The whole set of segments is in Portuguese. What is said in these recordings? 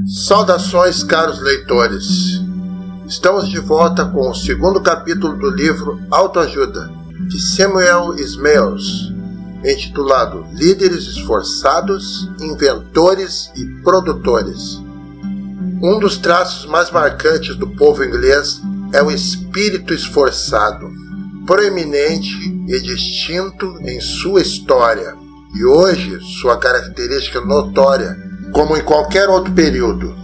Saudações, caros leitores! Estamos de volta com o segundo capítulo do livro Autoajuda, de Samuel Smails, intitulado Líderes Esforçados, Inventores e Produtores. Um dos traços mais marcantes do povo inglês é o espírito esforçado, proeminente e distinto em sua história, e hoje sua característica notória, como em qualquer outro período.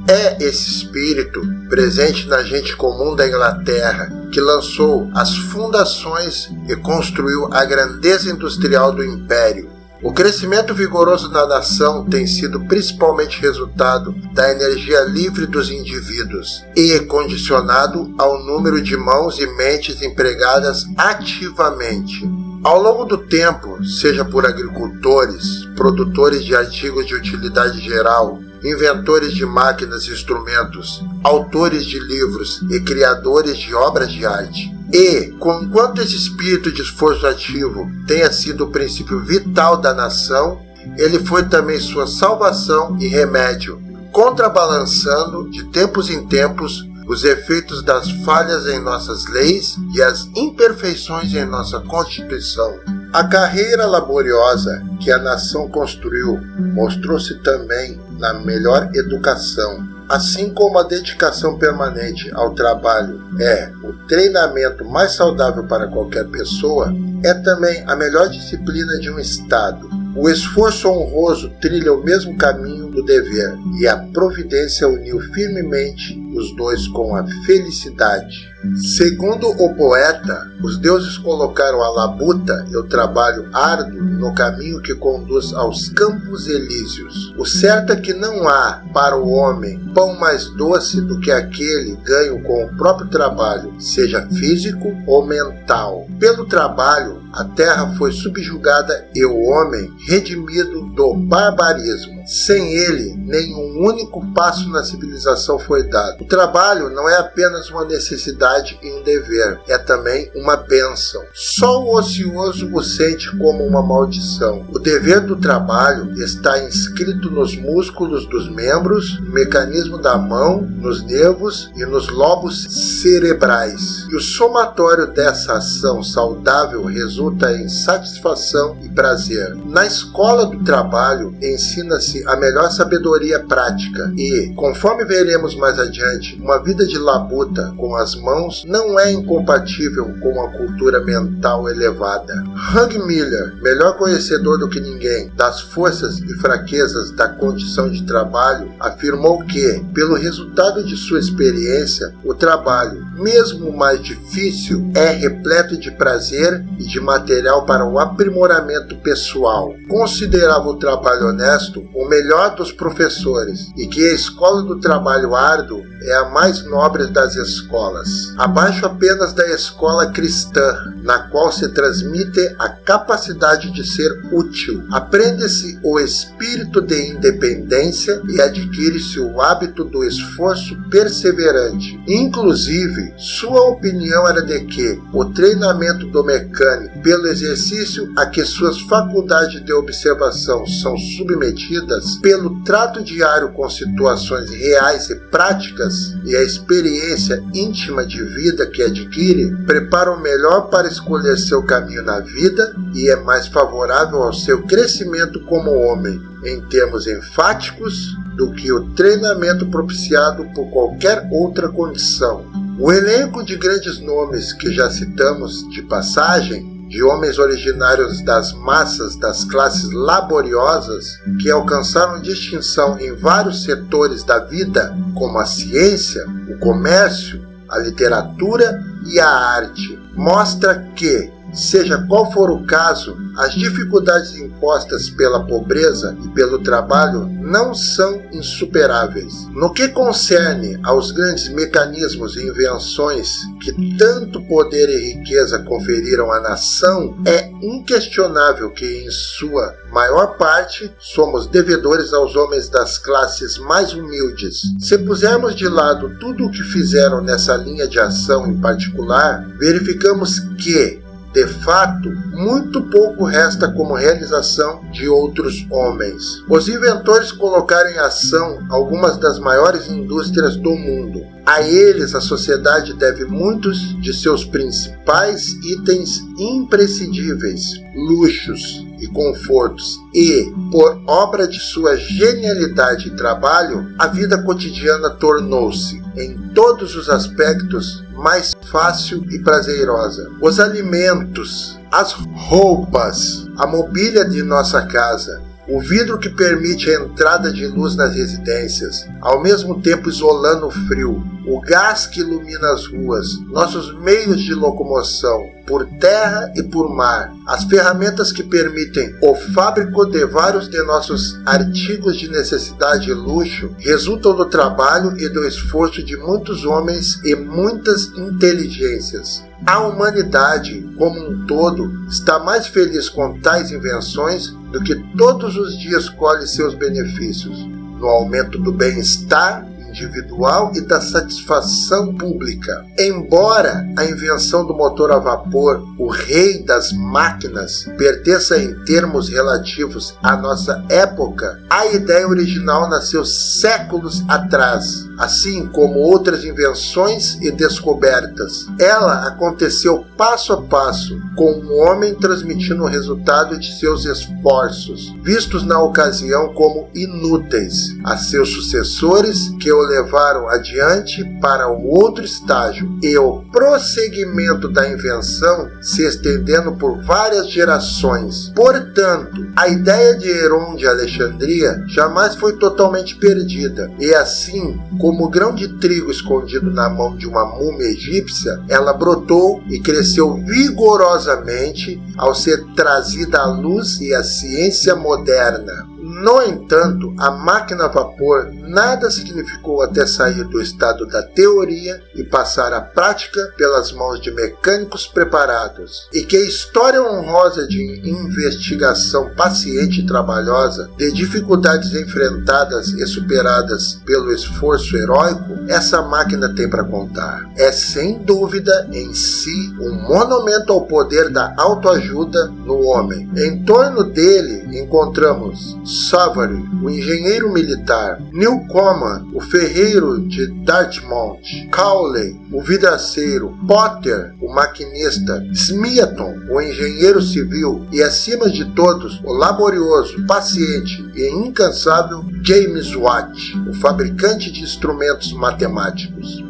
É esse espírito presente na gente comum da Inglaterra que lançou as fundações e construiu a grandeza industrial do Império. O crescimento vigoroso na nação tem sido principalmente resultado da energia livre dos indivíduos e condicionado ao número de mãos e mentes empregadas ativamente. Ao longo do tempo, seja por agricultores, produtores de artigos de utilidade geral, inventores de máquinas e instrumentos, autores de livros e criadores de obras de arte. E, conquanto esse espírito de esforço ativo tenha sido o princípio vital da nação, ele foi também sua salvação e remédio, contrabalançando, de tempos em tempos, os efeitos das falhas em nossas leis e as imperfeições em nossa Constituição. A carreira laboriosa que a nação construiu mostrou-se também na melhor educação. Assim como a dedicação permanente ao trabalho é o treinamento mais saudável para qualquer pessoa, é também a melhor disciplina de um Estado. O esforço honroso trilha o mesmo caminho do dever, e a providência uniu firmemente os dois com a felicidade. Segundo o poeta, os deuses colocaram a labuta e o trabalho árduo no caminho que conduz aos campos elíseos. O certo é que não há, para o homem, pão mais doce do que aquele ganho com o próprio trabalho, seja físico ou mental. Pelo trabalho, a terra foi subjugada e o homem redimido do barbarismo. Sem ele, nenhum único passo na civilização foi dado. O trabalho não é apenas uma necessidade e um dever, é também uma bênção. Só o ocioso o sente como uma maldição. O dever do trabalho está inscrito nos músculos dos membros, no mecanismo da mão, nos nervos e nos lobos cerebrais. E o somatório dessa ação saudável resulta em satisfação e prazer. Na escola do trabalho, ensina-se a melhor sabedoria prática e, conforme veremos mais adiante, uma vida de labuta com as mãos não é incompatível com uma cultura mental elevada. Hugh Miller, melhor conhecedor do que ninguém das forças e fraquezas da condição de trabalho, afirmou que, pelo resultado de sua experiência, o trabalho, mesmo o mais difícil, é repleto de prazer e de material para o aprimoramento pessoal. Considerava o trabalho honesto o melhor dos professores e que a escola do trabalho árduo é a mais nobre das escolas, abaixo apenas da escola cristã, na qual se transmite a capacidade de ser útil. Aprende-se o espírito de independência e adquire-se o hábito do esforço perseverante. Inclusive, sua opinião era de que o treinamento do mecânico, pelo exercício a que suas faculdades de observação são submetidas, pelo trato diário com situações reais e práticas e a experiência íntima de vida que adquire, prepara o melhor para escolher seu caminho na vida e é mais favorável ao seu crescimento como homem, em termos enfáticos, do que o treinamento propiciado por qualquer outra condição. O elenco de grandes nomes que já citamos de passagem, de homens originários das massas das classes laboriosas que alcançaram distinção em vários setores da vida, como a ciência, o comércio, a literatura e a arte, mostra que, seja qual for o caso, as dificuldades impostas pela pobreza e pelo trabalho não são insuperáveis. No que concerne aos grandes mecanismos e invenções que tanto poder e riqueza conferiram à nação, é inquestionável que, em sua maior parte, somos devedores aos homens das classes mais humildes. Se pusermos de lado tudo o que fizeram nessa linha de ação em particular, verificamos que, De fato, muito pouco resta como realização de outros homens. Os inventores colocaram em ação algumas das maiores indústrias do mundo. A eles a sociedade deve muitos de seus principais itens imprescindíveis, luxos e confortos, e, por obra de sua genialidade e trabalho, a vida cotidiana tornou-se, em todos os aspectos, mais fácil e prazerosa. Os alimentos, as roupas, a mobília de nossa casa, o vidro que permite a entrada de luz nas residências, ao mesmo tempo isolando o frio, o gás que ilumina as ruas, nossos meios de locomoção, por terra e por mar, as ferramentas que permitem o fábrico de vários de nossos artigos de necessidade e luxo, resultam do trabalho e do esforço de muitos homens e muitas inteligências. A humanidade, como um todo, está mais feliz com tais invenções do que todos os dias colhe seus benefícios, no aumento do bem-estar individual e da satisfação pública. Embora a invenção do motor a vapor, o rei das máquinas, pertença em termos relativos à nossa época, a ideia original nasceu séculos atrás, assim como outras invenções e descobertas. Ela aconteceu passo a passo, com o homem transmitindo o resultado de seus esforços, vistos na ocasião como inúteis, a seus sucessores que o levaram adiante para um outro estágio, e o prosseguimento da invenção se estendendo por várias gerações. Portanto, a ideia de Heron de Alexandria jamais foi totalmente perdida, e assim como o grão de trigo escondido na mão de uma múmia egípcia, ela brotou e cresceu vigorosamente ao ser trazida à luz e à ciência moderna. No entanto, a máquina a vapor nada significou até sair do estado da teoria e passar à prática pelas mãos de mecânicos preparados. E que a história honrosa de investigação paciente e trabalhosa, de dificuldades enfrentadas e superadas pelo esforço heróico, essa máquina tem para contar. É sem dúvida em si um monumento ao poder da autoajuda no homem. Em torno dele encontramos Savary, o engenheiro militar, Newcomen, o ferreiro de Dartmouth, Cowley, o vidraceiro, Potter, o maquinista, Smeaton, o engenheiro civil e, acima de todos, o laborioso, paciente e incansável James Watt, o fabricante de instrumentos matemáticos.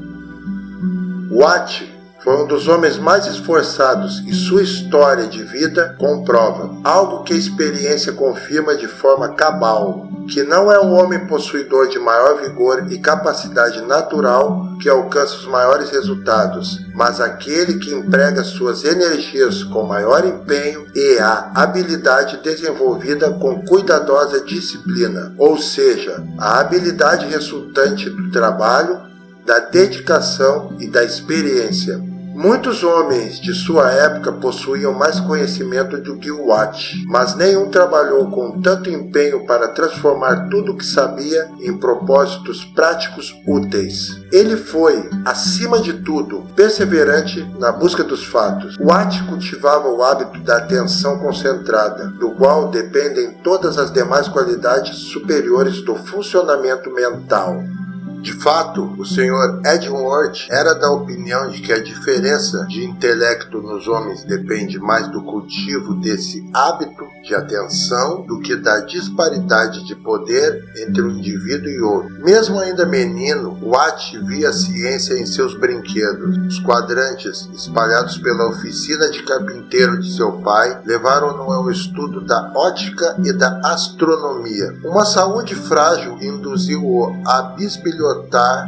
Watt foi um dos homens mais esforçados e sua história de vida comprova, algo que a experiência confirma de forma cabal, que não é o homem possuidor de maior vigor e capacidade natural que alcança os maiores resultados, mas aquele que emprega suas energias com maior empenho e a habilidade desenvolvida com cuidadosa disciplina, ou seja, a habilidade resultante do trabalho, da dedicação e da experiência. Muitos homens de sua época possuíam mais conhecimento do que o Watt, mas nenhum trabalhou com tanto empenho para transformar tudo o que sabia em propósitos práticos úteis. Ele foi, acima de tudo, perseverante na busca dos fatos. Watt cultivava o hábito da atenção concentrada, do qual dependem todas as demais qualidades superiores do funcionamento mental. De fato, o Sr. Edgeworth era da opinião de que a diferença de intelecto nos homens depende mais do cultivo desse hábito de atenção do que da disparidade de poder entre um indivíduo e outro. Mesmo ainda menino, Watt via a ciência em seus brinquedos. Os quadrantes, espalhados pela oficina de carpinteiro de seu pai, levaram-no ao estudo da ótica e da astronomia. Uma saúde frágil induziu-o a bisbilhotar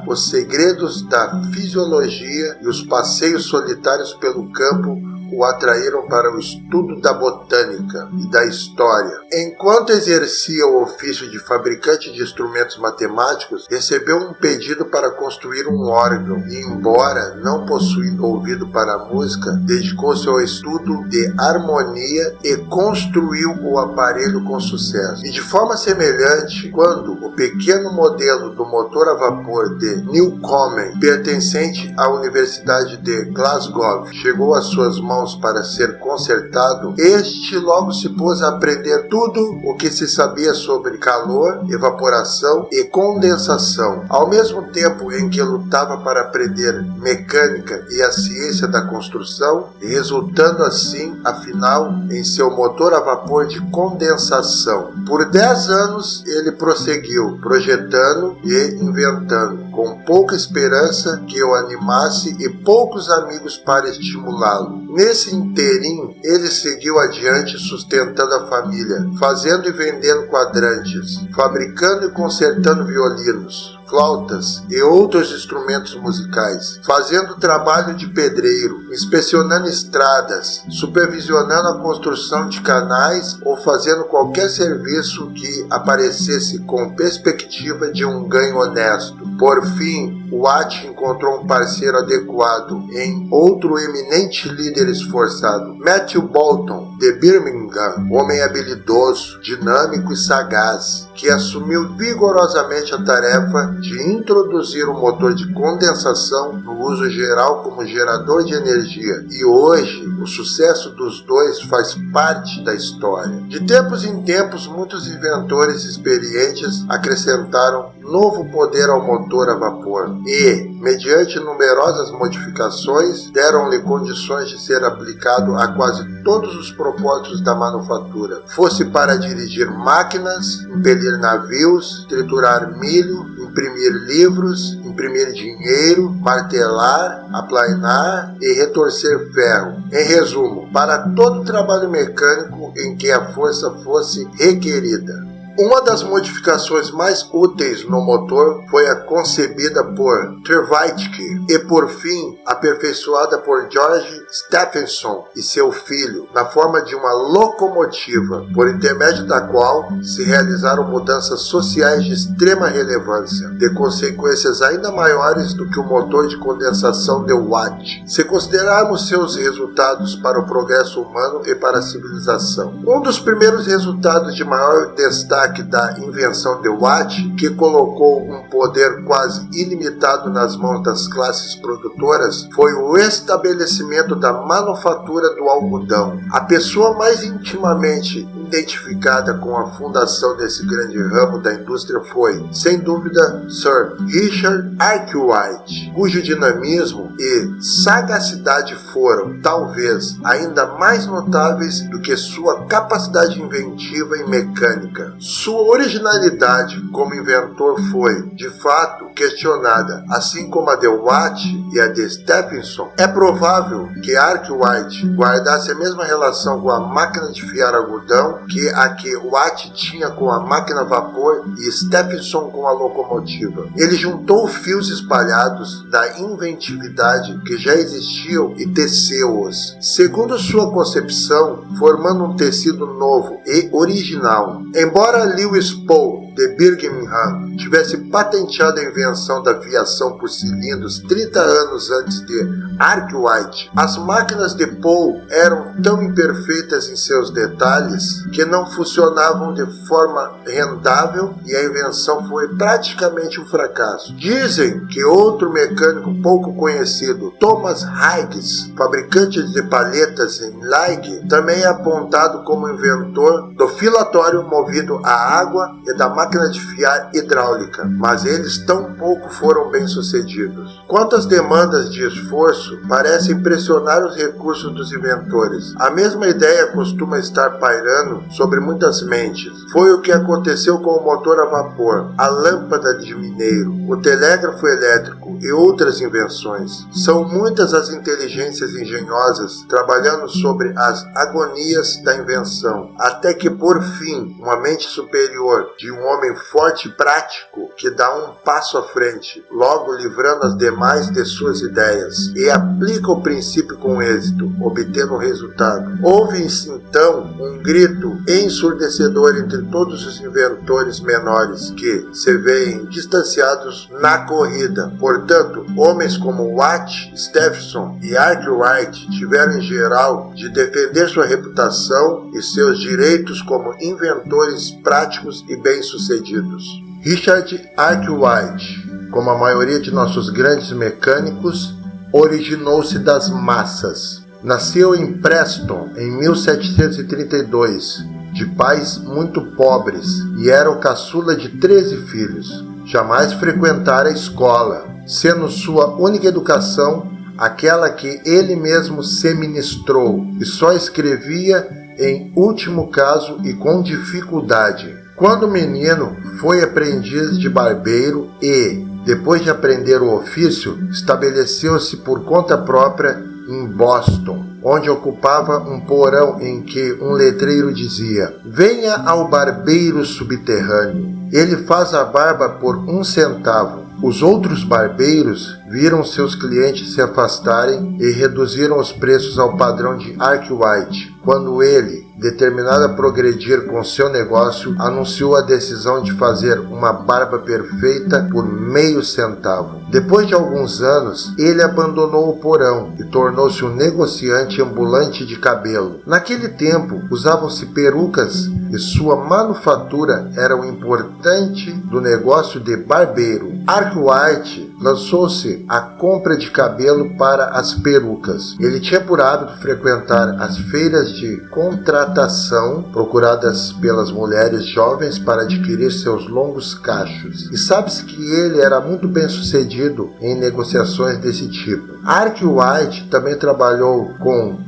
os segredos da fisiologia, e os passeios solitários pelo campo o atraíram para o estudo da botânica e da história. Enquanto exercia o ofício de fabricante de instrumentos matemáticos, recebeu um pedido para construir um órgão e, embora não possuindo ouvido para a música, dedicou-se ao estudo de harmonia e construiu o aparelho com sucesso. E de forma semelhante, quando o pequeno modelo do motor a vapor de Newcomen, pertencente à Universidade de Glasgow, chegou às suas mãos mãos para ser consertado, este logo se pôs a aprender tudo o que se sabia sobre calor, evaporação e condensação. Ao mesmo tempo em que lutava para aprender mecânica e a ciência da construção, resultando assim, afinal, em seu motor a vapor de condensação. Por 10 anos ele prosseguiu, projetando e inventando, com pouca esperança que o animasse e poucos amigos para estimulá-lo. Nesse inteirinho, ele seguiu adiante sustentando a família, fazendo e vendendo quadrantes, fabricando e consertando violinos, flautas e outros instrumentos musicais, fazendo trabalho de pedreiro, inspecionando estradas, supervisionando a construção de canais ou fazendo qualquer serviço que aparecesse com perspectiva de um ganho honesto. Por fim, Watt encontrou um parceiro adequado em outro eminente líder esforçado, Matthew Boulton, de Birmingham, homem habilidoso, dinâmico e sagaz, que assumiu vigorosamente a tarefa de introduzir o motor de condensação no uso geral como gerador de energia. E hoje, o sucesso dos dois faz parte da história. De tempos em tempos, muitos inventores experientes acrescentaram novo poder ao motor a vapor e, mediante numerosas modificações, deram-lhe condições de ser aplicado a quase todos os propósitos da manufatura, fosse para dirigir máquinas, impelir navios, triturar milho, imprimir livros, imprimir dinheiro, martelar, aplainar e retorcer ferro. Em resumo, para todo trabalho mecânico em que a força fosse requerida. Uma das modificações mais úteis no motor foi a concebida por Trevithick e, por fim, aperfeiçoada por George Stephenson e seu filho, na forma de uma locomotiva, por intermédio da qual se realizaram mudanças sociais de extrema relevância, de consequências ainda maiores do que o motor de condensação de Watt, se considerarmos seus resultados para o progresso humano e para a civilização. Um dos primeiros resultados de maior destaque da invenção de Watt, que colocou um poder quase ilimitado nas mãos das classes produtoras, foi o estabelecimento da manufatura do algodão. A pessoa mais intimamente identificada com a fundação desse grande ramo da indústria foi, sem dúvida, Sir Richard Arkwright, cujo dinamismo e sagacidade foram, talvez, ainda mais notáveis do que sua capacidade inventiva e mecânica. Sua originalidade como inventor foi, de fato, questionada, assim como a de Watt e a de Stephenson. É provável que Arkwright guardasse a mesma relação com a máquina de fiar algodão que a que Watt tinha com a máquina a vapor e Stephenson com a locomotiva. Ele juntou fios espalhados da inventividade que já existiam e teceu-os, segundo sua concepção, formando um tecido novo e original. Embora Lewis Poole, de Birmingham, tivesse patenteado a invenção da viação por cilindros 30 anos antes de Arkwright, as máquinas de Poole eram tão imperfeitas em seus detalhes que não funcionavam de forma rendável e a invenção foi praticamente um fracasso. Dizem que outro mecânico pouco conhecido, Thomas Higgs, fabricante de palhetas em Leigh, também é apontado como inventor do filatório movido a água e da máquina de fiar hidráulica, mas eles tão pouco foram bem-sucedidos. Quanto às demandas de esforço, parece impressionar os recursos dos inventores. A mesma ideia costuma estar pairando sobre muitas mentes. Foi o que aconteceu com o motor a vapor, a lâmpada de mineiro, o telégrafo elétrico e outras invenções. São muitas as inteligências engenhosas trabalhando sobre as agonias da invenção, até que, por fim, uma mente superior de um homem forte e prático que dá um passo à frente, logo livrando as demais de suas ideias, e aplica o princípio com êxito, obtendo o resultado. Houve-se então um grito ensurdecedor entre todos os inventores menores que se veem distanciados na corrida. Portanto, homens como Watt, Stephenson e Arkwright tiveram em geral de defender sua reputação e seus direitos como inventores práticos e bem-sucedidos. Richard Arkwright, como a maioria de nossos grandes mecânicos, originou-se das massas. nasceu em Preston em 1732, de pais muito pobres, e era o caçula de 13 filhos. Jamais frequentara a escola, sendo sua única educação aquela que ele mesmo se ministrou, e só escrevia em último caso e com dificuldade. Quando menino, foi aprendiz de barbeiro e, depois de aprender o ofício, estabeleceu-se por conta própria em Boston, onde ocupava um porão em que um letreiro dizia: "Venha ao barbeiro subterrâneo. Ele faz a barba por 1 centavo." Os outros barbeiros viram seus clientes se afastarem e reduziram os preços ao padrão de Arkwright, quando ele, determinado a progredir com seu negócio, anunciou a decisão de fazer uma barba perfeita por meio centavo. Depois de alguns anos, ele abandonou o porão e tornou-se um negociante ambulante de cabelo. Naquele tempo, usavam-se perucas e sua manufatura era o importante do negócio de barbeiro. Arkwright lançou-se à compra de cabelo para as perucas. Ele tinha por hábito frequentar as feiras de contratação procuradas pelas mulheres jovens para adquirir seus longos cachos. E sabe-se que ele era muito bem sucedido em negociações desse tipo. Arkwright também trabalhou com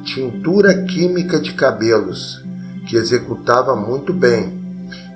tintura química de cabelos, que executava muito bem,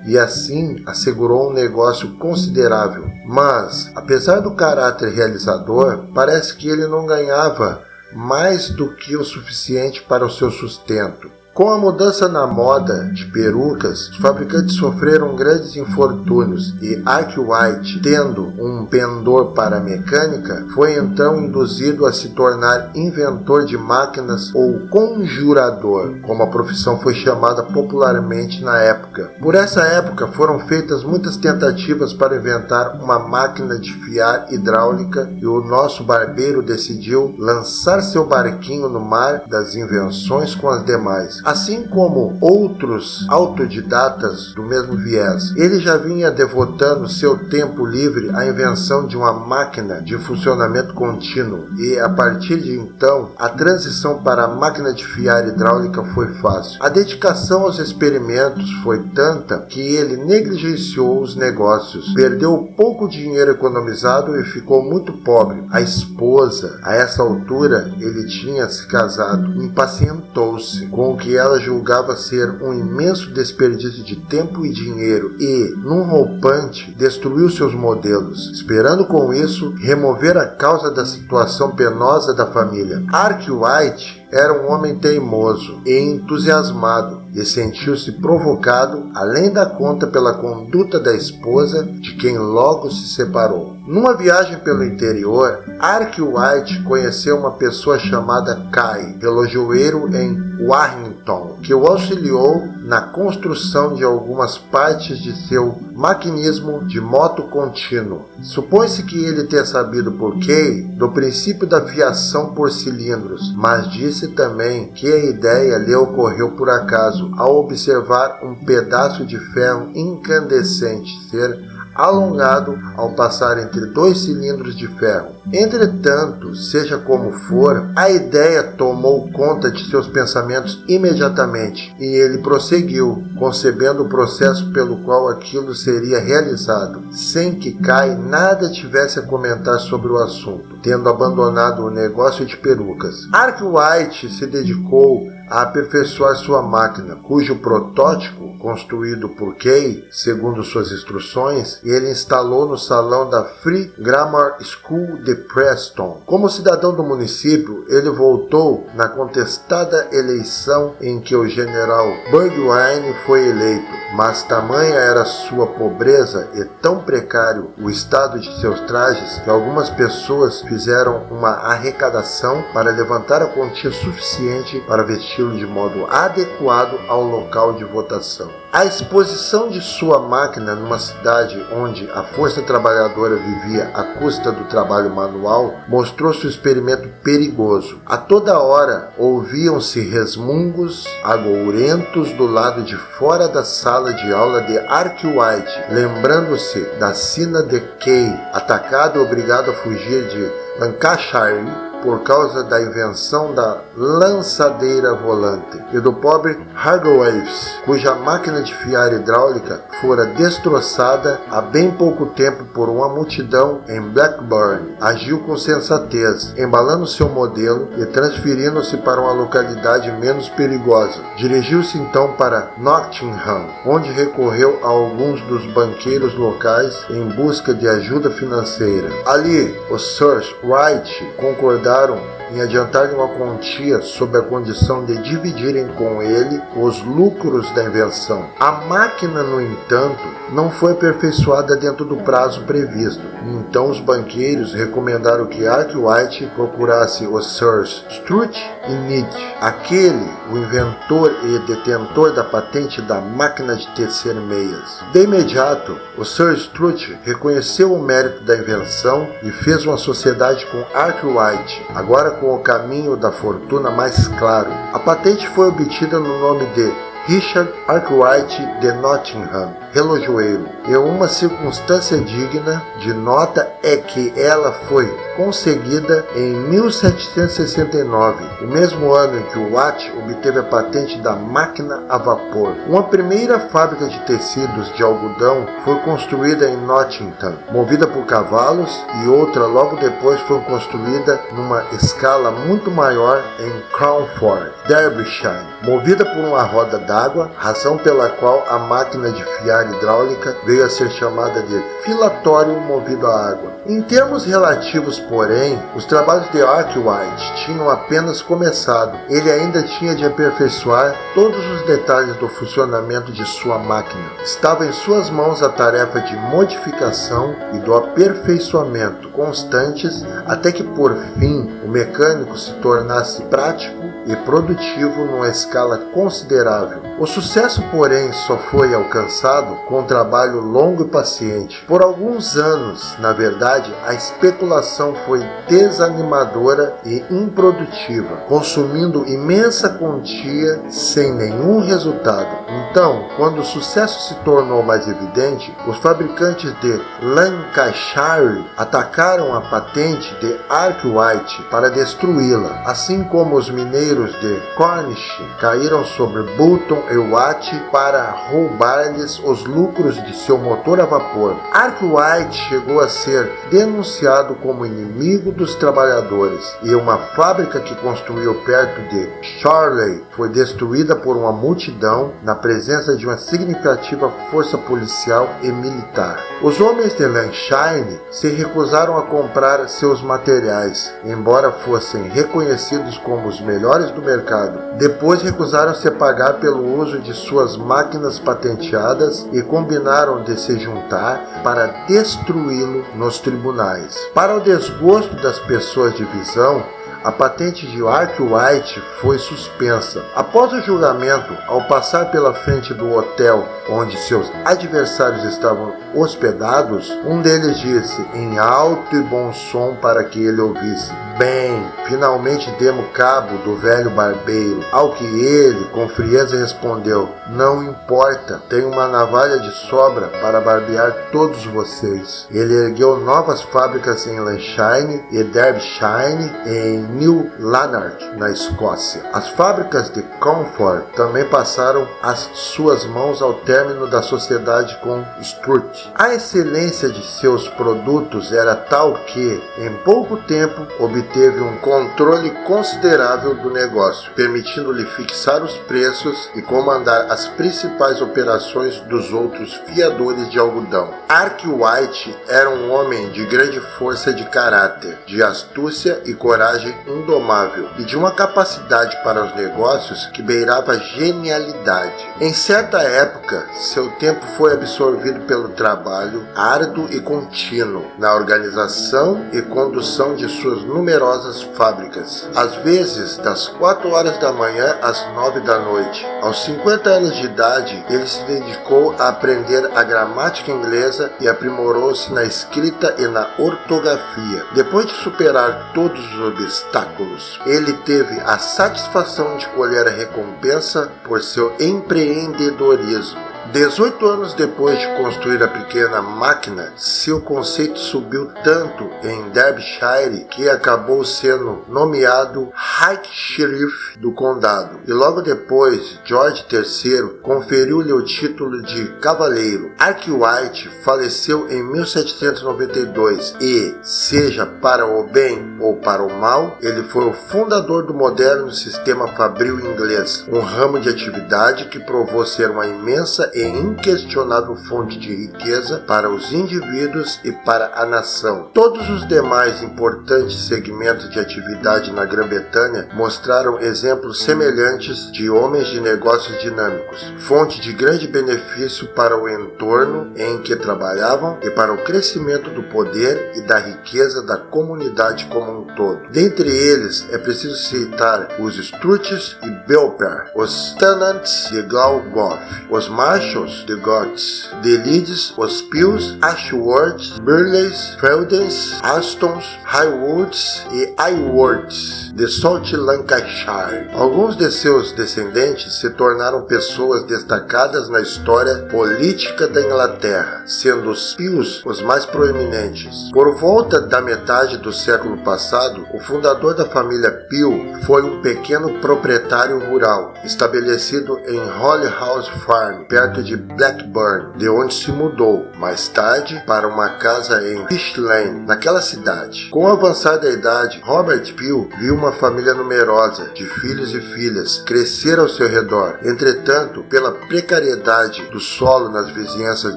e assim assegurou um negócio considerável. Mas, apesar do caráter realizador, parece que ele não ganhava mais do que o suficiente para o seu sustento. Com a mudança na moda de perucas, os fabricantes sofreram grandes infortúnios e Arkwright, tendo um pendor para a mecânica, foi então induzido a se tornar inventor de máquinas ou conjurador, como a profissão foi chamada popularmente na época. Por essa época foram feitas muitas tentativas para inventar uma máquina de fiar hidráulica e o nosso barbeiro decidiu lançar seu barquinho no mar das invenções com as demais. Assim como outros autodidatas do mesmo viés, ele já vinha devotando seu tempo livre à invenção de uma máquina de funcionamento contínuo e, a partir de então, a transição para a máquina de fiar hidráulica foi fácil. A dedicação aos experimentos foi tanta que ele negligenciou os negócios, perdeu o pouco dinheiro economizado e ficou muito pobre. A esposa, a essa altura, ele tinha se casado, impacientou-se com o que ela julgava ser um imenso desperdício de tempo e dinheiro e, num roupante, destruiu seus modelos, esperando com isso remover a causa da situação penosa da família. Arkwright era um homem teimoso e entusiasmado e sentiu-se provocado além da conta pela conduta da esposa, de quem logo se separou. Numa viagem pelo interior, Arkwright conheceu uma pessoa chamada Kay, relojoeiro em Warrington, que o auxiliou na construção de algumas partes de seu maquinismo de moto contínuo. Supõe-se que ele tenha sabido por Kay do princípio da fiação por cilindros, mas disse também que a ideia lhe ocorreu por acaso ao observar um pedaço de ferro incandescente ser alongado ao passar entre 2 cilindros de ferro. Entretanto, seja como for, a ideia tomou conta de seus pensamentos imediatamente e ele prosseguiu, concebendo o processo pelo qual aquilo seria realizado, sem que Kay nada tivesse a comentar sobre o assunto, tendo abandonado o negócio de perucas. Arkwright se dedicou a aperfeiçoar sua máquina, cujo protótipo, construído por Kay, segundo suas instruções, ele instalou no salão da Free Grammar School de Preston. Como cidadão do município, ele votou na contestada eleição em que o general Burgoyne foi eleito, mas tamanha era sua pobreza e tão precário o estado de seus trajes que algumas pessoas fizeram uma arrecadação para levantar a quantia suficiente para vesti-lo de modo adequado ao local de votação. A exposição de sua máquina numa cidade onde a força trabalhadora vivia à custa do trabalho manual mostrou-se um experimento perigoso. A toda hora ouviam-se resmungos agourentos do lado de fora da sala de aula de Arkwright, lembrando-se da sina de Kay, atacado e obrigado a fugir de Lancashire por causa da invenção da lançadeira volante, e do pobre Hargreaves, cuja máquina de fiar hidráulica fora destroçada há bem pouco tempo por uma multidão em Blackburn. Agiu com sensatez, embalando seu modelo e transferindo-se para uma localidade menos perigosa. Dirigiu-se então para Nottingham, onde recorreu a alguns dos banqueiros locais em busca de ajuda financeira. Ali, os Sirs Wright concordaram em adiantar-lhe uma quantia sob a condição de dividirem com ele os lucros da invenção. A máquina, no entanto, não foi aperfeiçoada dentro do prazo previsto. Então os banqueiros recomendaram que Arkwright procurasse os Sirs Strutt e Need, aquele, o inventor e detentor da patente da máquina de tecer meias. De imediato, o Sir Strutt reconheceu o mérito da invenção e fez uma sociedade com Arkwright, agora com o caminho da fortuna mais claro. A patente foi obtida no nome de Richard Arkwright de Nottingham, relojoeiro, e uma circunstância digna de nota é que ela foi conseguida em 1769, o mesmo ano em que o Watt obteve a patente da máquina a vapor. Uma primeira fábrica de tecidos de algodão foi construída em Nottingham, movida por cavalos, e outra logo depois foi construída numa escala muito maior em Cromford, Derbyshire, movida por uma roda d'água, razão pela qual a máquina de fiar hidráulica veio a ser chamada de filatório movido a água. Em termos relativos, porém, os trabalhos de Arkwright tinham apenas começado. Ele ainda tinha de aperfeiçoar todos os detalhes do funcionamento de sua máquina. Estava em suas mãos a tarefa de modificação e do aperfeiçoamento constantes até que, por fim, o mecânico se tornasse prático e produtivo numa escala considerável. O sucesso, porém, só foi alcançado com um trabalho longo e paciente. Por alguns anos, na verdade, a especulação foi desanimadora e improdutiva, consumindo imensa quantia sem nenhum resultado. Então, quando o sucesso se tornou mais evidente, os fabricantes de Lancashire atacaram a patente de Arkwright para destruí-la, assim como os mineiros de Cornish caíram sobre Boulton e Watt para roubar-lhes os lucros de seu motor a vapor. Arkwright chegou a ser denunciado como inimigo dos trabalhadores, e uma fábrica que construiu perto de Chorley foi destruída por uma multidão na presença de uma significativa força policial e militar. Os homens de Lancashire se recusaram a comprar seus materiais, embora fossem reconhecidos como os melhores do mercado. Depois recusaram-se a pagar pelo uso de suas máquinas patenteadas e combinaram de se juntar para destruí-lo nos tribunais. Para o desgosto das pessoas de visão, a patente de Arkwright foi suspensa. Após o julgamento, ao passar pela frente do hotel onde seus adversários estavam hospedados, um deles disse em alto e bom som para que ele ouvisse: "Bem, finalmente demos cabo do velho barbeiro." Ao que ele, com frieza, respondeu: "Não importa, tenho uma navalha de sobra para barbear todos vocês." Ele ergueu novas fábricas em Lancashire e Derbyshire em New Lanark, na Escócia. As fábricas de Cromford também passaram às suas mãos ao término da sociedade com Strutt. A excelência de seus produtos era tal que, em pouco tempo, obteve um controle considerável do negócio, permitindo-lhe fixar os preços e comandar as principais operações dos outros fiadores de algodão. Arkwright era um homem de grande força de caráter, de astúcia e coragem indomável e de uma capacidade para os negócios que beirava a genialidade. Em certa época, seu tempo foi absorvido pelo trabalho árduo e contínuo na organização e condução de suas numerosas fábricas, às vezes das 4 horas da manhã às 9 da noite. Aos 50 anos de idade, ele se dedicou a aprender a gramática inglesa e aprimorou-se na escrita e na ortografia. Depois de superar todos os obstáculos, ele teve a satisfação de colher a recompensa por seu empreendedorismo. 18 anos depois de construir a pequena máquina, seu conceito subiu tanto em Derbyshire que acabou sendo nomeado High Sheriff do condado. E logo depois, George III conferiu-lhe o título de cavaleiro. Arkwright faleceu em 1792 e, seja para o bem ou para o mal, ele foi o fundador do moderno sistema fabril inglês, um ramo de atividade que provou ser uma imensa e inquestionável fonte de riqueza para os indivíduos e para a nação. Todos os demais importantes segmentos de atividade na Grã-Bretanha mostraram exemplos semelhantes de homens de negócios dinâmicos, fonte de grande benefício para o entorno em que trabalhavam e para o crescimento do poder e da riqueza da comunidade como um todo. Dentre eles, é preciso citar os Struths e Belper, os Tennants de Glasgow, os Marshalls de Gotts, de Leeds, os Pills, Ashworths, Burleys, Feldens, Astons, Highwoods e Iworths de South Lancashire. Alguns de seus descendentes se tornaram pessoas destacadas na história política da Inglaterra, sendo os Pills os mais proeminentes. Por volta da metade do século passado, o fundador da família Pill foi um pequeno proprietário rural, estabelecido em Holly House Farm, perto de Blackburn, de onde se mudou, mais tarde, para uma casa em Fish Lane, naquela cidade. Com a avançada idade, Robert Pill viu uma família numerosa, de filhos e filhas, crescer ao seu redor. Entretanto, pela precariedade do solo nas vizinhanças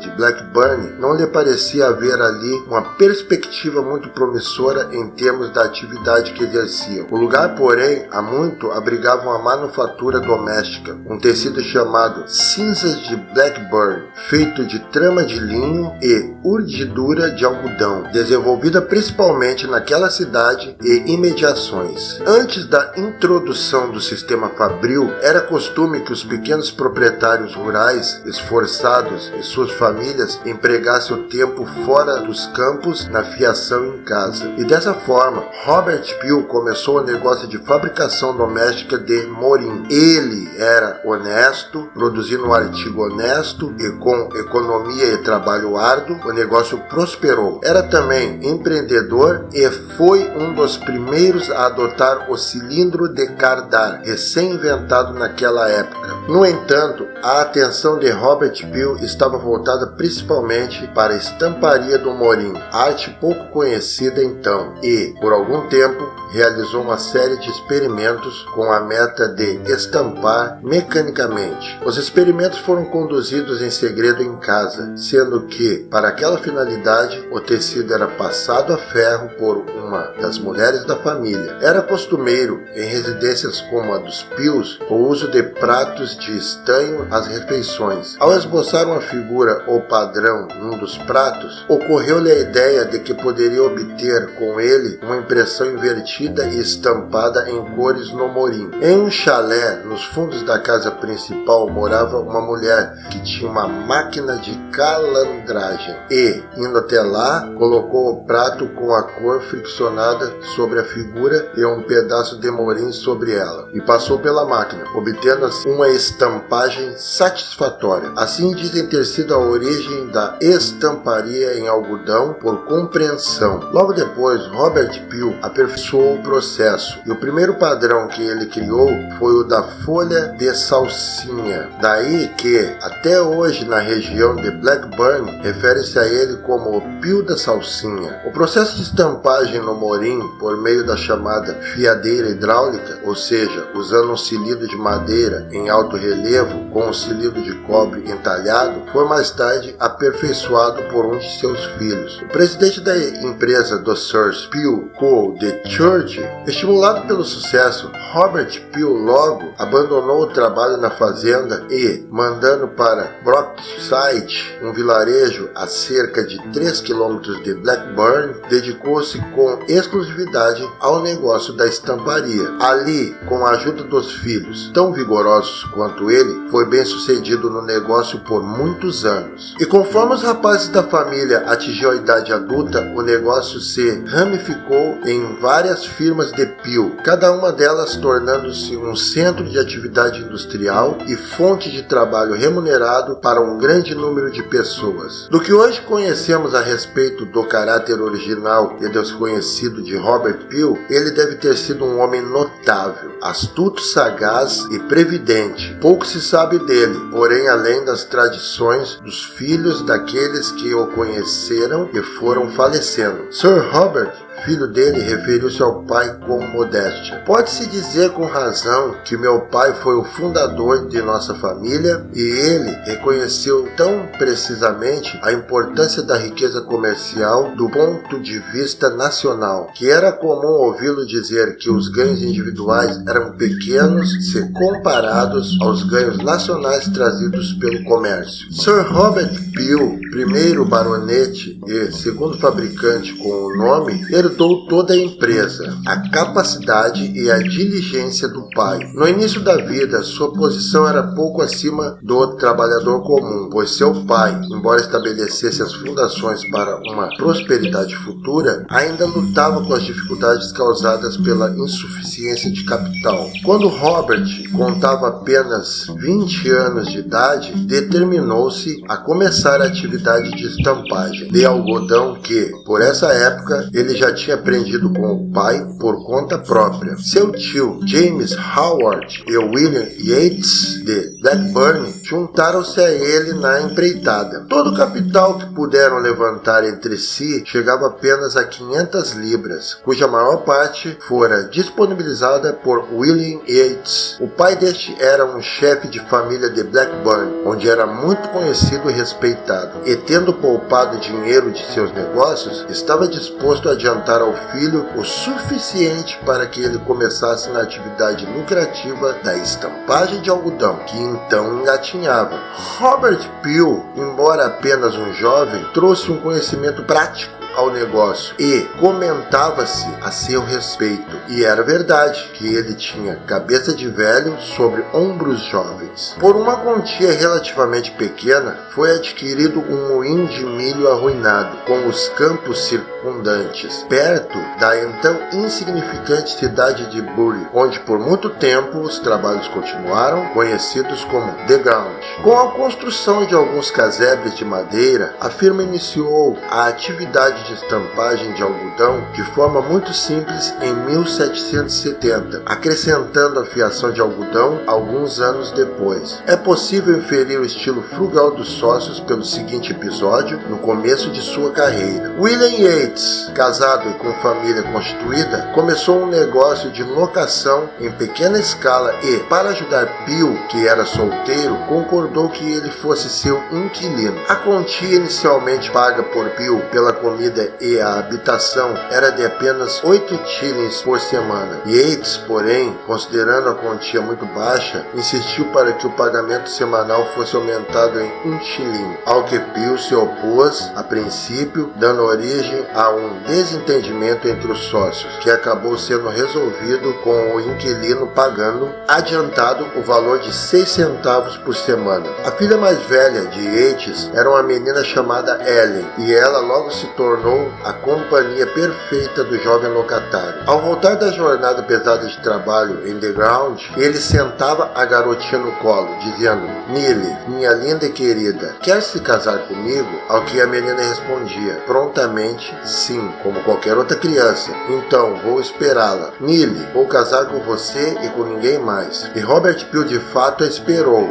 de Blackburn, não lhe parecia haver ali uma perspectiva muito promissora em termos da atividade que exerciam. O lugar, porém, há muito abrigava uma manufatura doméstica, um tecido chamado cinzas de Blackburn, feito de trama de linho e urdidura de algodão, desenvolvida principalmente naquela cidade e imediações. Antes da introdução do sistema fabril, era costume que os pequenos proprietários rurais, esforçados e suas famílias empregassem o tempo fora dos campos na fiação em casa. E dessa forma, Robert Pill começou o negócio de fabricação doméstica de morim. Ele era honesto, produzindo um artigo honesto e com economia e trabalho árduo, o negócio prosperou. Era também empreendedor e foi um dos primeiros a adotar o cilindro de cardar, recém-inventado naquela época. No entanto, a atenção de Robert Pill estava voltada principalmente para a estamparia do morim, arte pouco conhecida então, e, por algum tempo, realizou uma série de experimentos com a meta de estampar mecanicamente. Os experimentos foram conduzidos em segredo em casa, sendo que, para aquela finalidade, o tecido era passado a ferro por uma das mulheres da família. Era costumeiro, em residências como a dos Pills, o uso de pratos de estanho às refeições. Ao esboçar uma figura ou padrão num dos pratos, ocorreu-lhe a ideia de que poderia obter com ele uma impressão invertida e estampada em cores no morim. Em um chalé, nos fundos da casa principal, morava uma mulher que tinha uma máquina de calandragem e, indo até lá, colocou o prato com a cor friccionada sobre a figura e um pedaço de morim sobre ela, e passou pela máquina, obtendo assim uma estampagem satisfatória. Assim dizem ter sido a origem da estamparia em algodão por compreensão. Logo depois, Robert Pill aperfeiçoou o processo, e o primeiro padrão que ele criou foi o da folha de salsinha. Daí que, até hoje na região de Blackburn, refere-se a ele como o Pill da salsinha. O processo de estampagem no morim, por meio da chamada fiadeira hidráulica, ou seja, usando um cilindro de madeira em alto relevo com um cilindro de cobre entalhado, foi mais tarde aperfeiçoado por um de seus filhos. O presidente da empresa do Sir Pill Co. de Church, estimulado pelo sucesso, Robert Pill logo abandonou o trabalho na fazenda e, mandando para Brookside, um vilarejo a cerca de 3 km de Blackburn, dedicou-se com exclusividade ao negócio da estamparia. Ali, com a ajuda dos filhos, tão vigorosos quanto ele, foi bem sucedido no negócio por muitos anos. E conforme os rapazes da família atingiu a idade adulta, o negócio se ramificou em várias firmas de Pill, cada uma delas tornando-se um centro de atividade industrial e fonte de trabalho remunerado remunerado para um grande número de pessoas. Do que hoje conhecemos a respeito do caráter original e desconhecido de Robert Peel, ele deve ter sido um homem notável, astuto, sagaz e previdente. Pouco se sabe dele, porém, além das tradições dos filhos daqueles que o conheceram e foram falecendo. Sir Robert, filho dele, referiu-se ao pai com modéstia. Pode-se dizer com razão que meu pai foi o fundador de nossa família e ele reconheceu tão precisamente a importância da riqueza comercial do ponto de vista nacional, que era comum ouvi-lo dizer que os ganhos individuais eram pequenos se comparados aos ganhos nacionais trazidos pelo comércio. Sir Robert Peel, primeiro baronete e segundo fabricante com o nome, herdou toda a empresa, a capacidade e a diligência do pai. No início da vida, sua posição era pouco acima do trabalhador comum, pois seu pai, embora estabelecesse as fundações para uma prosperidade futura, ainda lutava com as dificuldades causadas pela insuficiência de capital. Quando Robert contava apenas 20 anos de idade, determinou-se a começar a atividade de estampagem de algodão que, por essa época, ele já tinha aprendido com o pai por conta própria. Seu tio, James Howard e William Yates de Blackburn, juntaram-se a ele na empreitada. Todo o capital que puderam levantar entre si chegava apenas a 500 libras, cuja maior parte fora disponibilizada por William Yates. O pai deste era um chefe de família de Blackburn, onde era muito conhecido e respeitado, e tendo poupado dinheiro de seus negócios, estava disposto a adiantar ao filho o suficiente para que ele começasse na atividade lucrativa da estampagem de algodão, que então engatinhava. Robert Peel, embora apenas um jovem, trouxe um conhecimento prático ao negócio e comentava-se a seu respeito, e era verdade que ele tinha cabeça de velho sobre ombros jovens. Por uma quantia relativamente pequena, foi adquirido um moinho de milho arruinado, com os campos circundantes, perto da então insignificante cidade de Bury, onde por muito tempo os trabalhos continuaram, conhecidos como The Ground. Com a construção de alguns casebres de madeira, a firma iniciou a atividade de estampagem de algodão de forma muito simples em 1770, acrescentando a fiação de algodão alguns anos depois. É possível inferir o estilo frugal dos sócios pelo seguinte episódio no começo de sua carreira. William Yates, casado e com família constituída, começou um negócio de locação em pequena escala e, para ajudar Peel, que era solteiro, concordou que ele fosse seu inquilino. A quantia inicialmente paga por Peel pela comida e a habitação era de apenas 8 shillings por semana. Yates, porém, considerando a quantia muito baixa, insistiu para que o pagamento semanal fosse aumentado em 1 shilling, ao que Peel se opôs a princípio, dando origem a um desentendimento entre os sócios, que acabou sendo resolvido com o inquilino pagando adiantado o valor de 6 centavos por semana. A filha mais velha de Yates era uma menina chamada Ellen, e ela logo se tornou a companhia perfeita do jovem locatário. Ao voltar da jornada pesada de trabalho em The Ground, ele sentava a garotinha no colo, dizendo: "Nile, minha linda e querida, quer se casar comigo?" Ao que a menina respondia, prontamente, sim, como qualquer outra criança. "Então, vou esperá-la. Nile, vou casar com você e com ninguém mais." E Robert Peel de fato a esperou.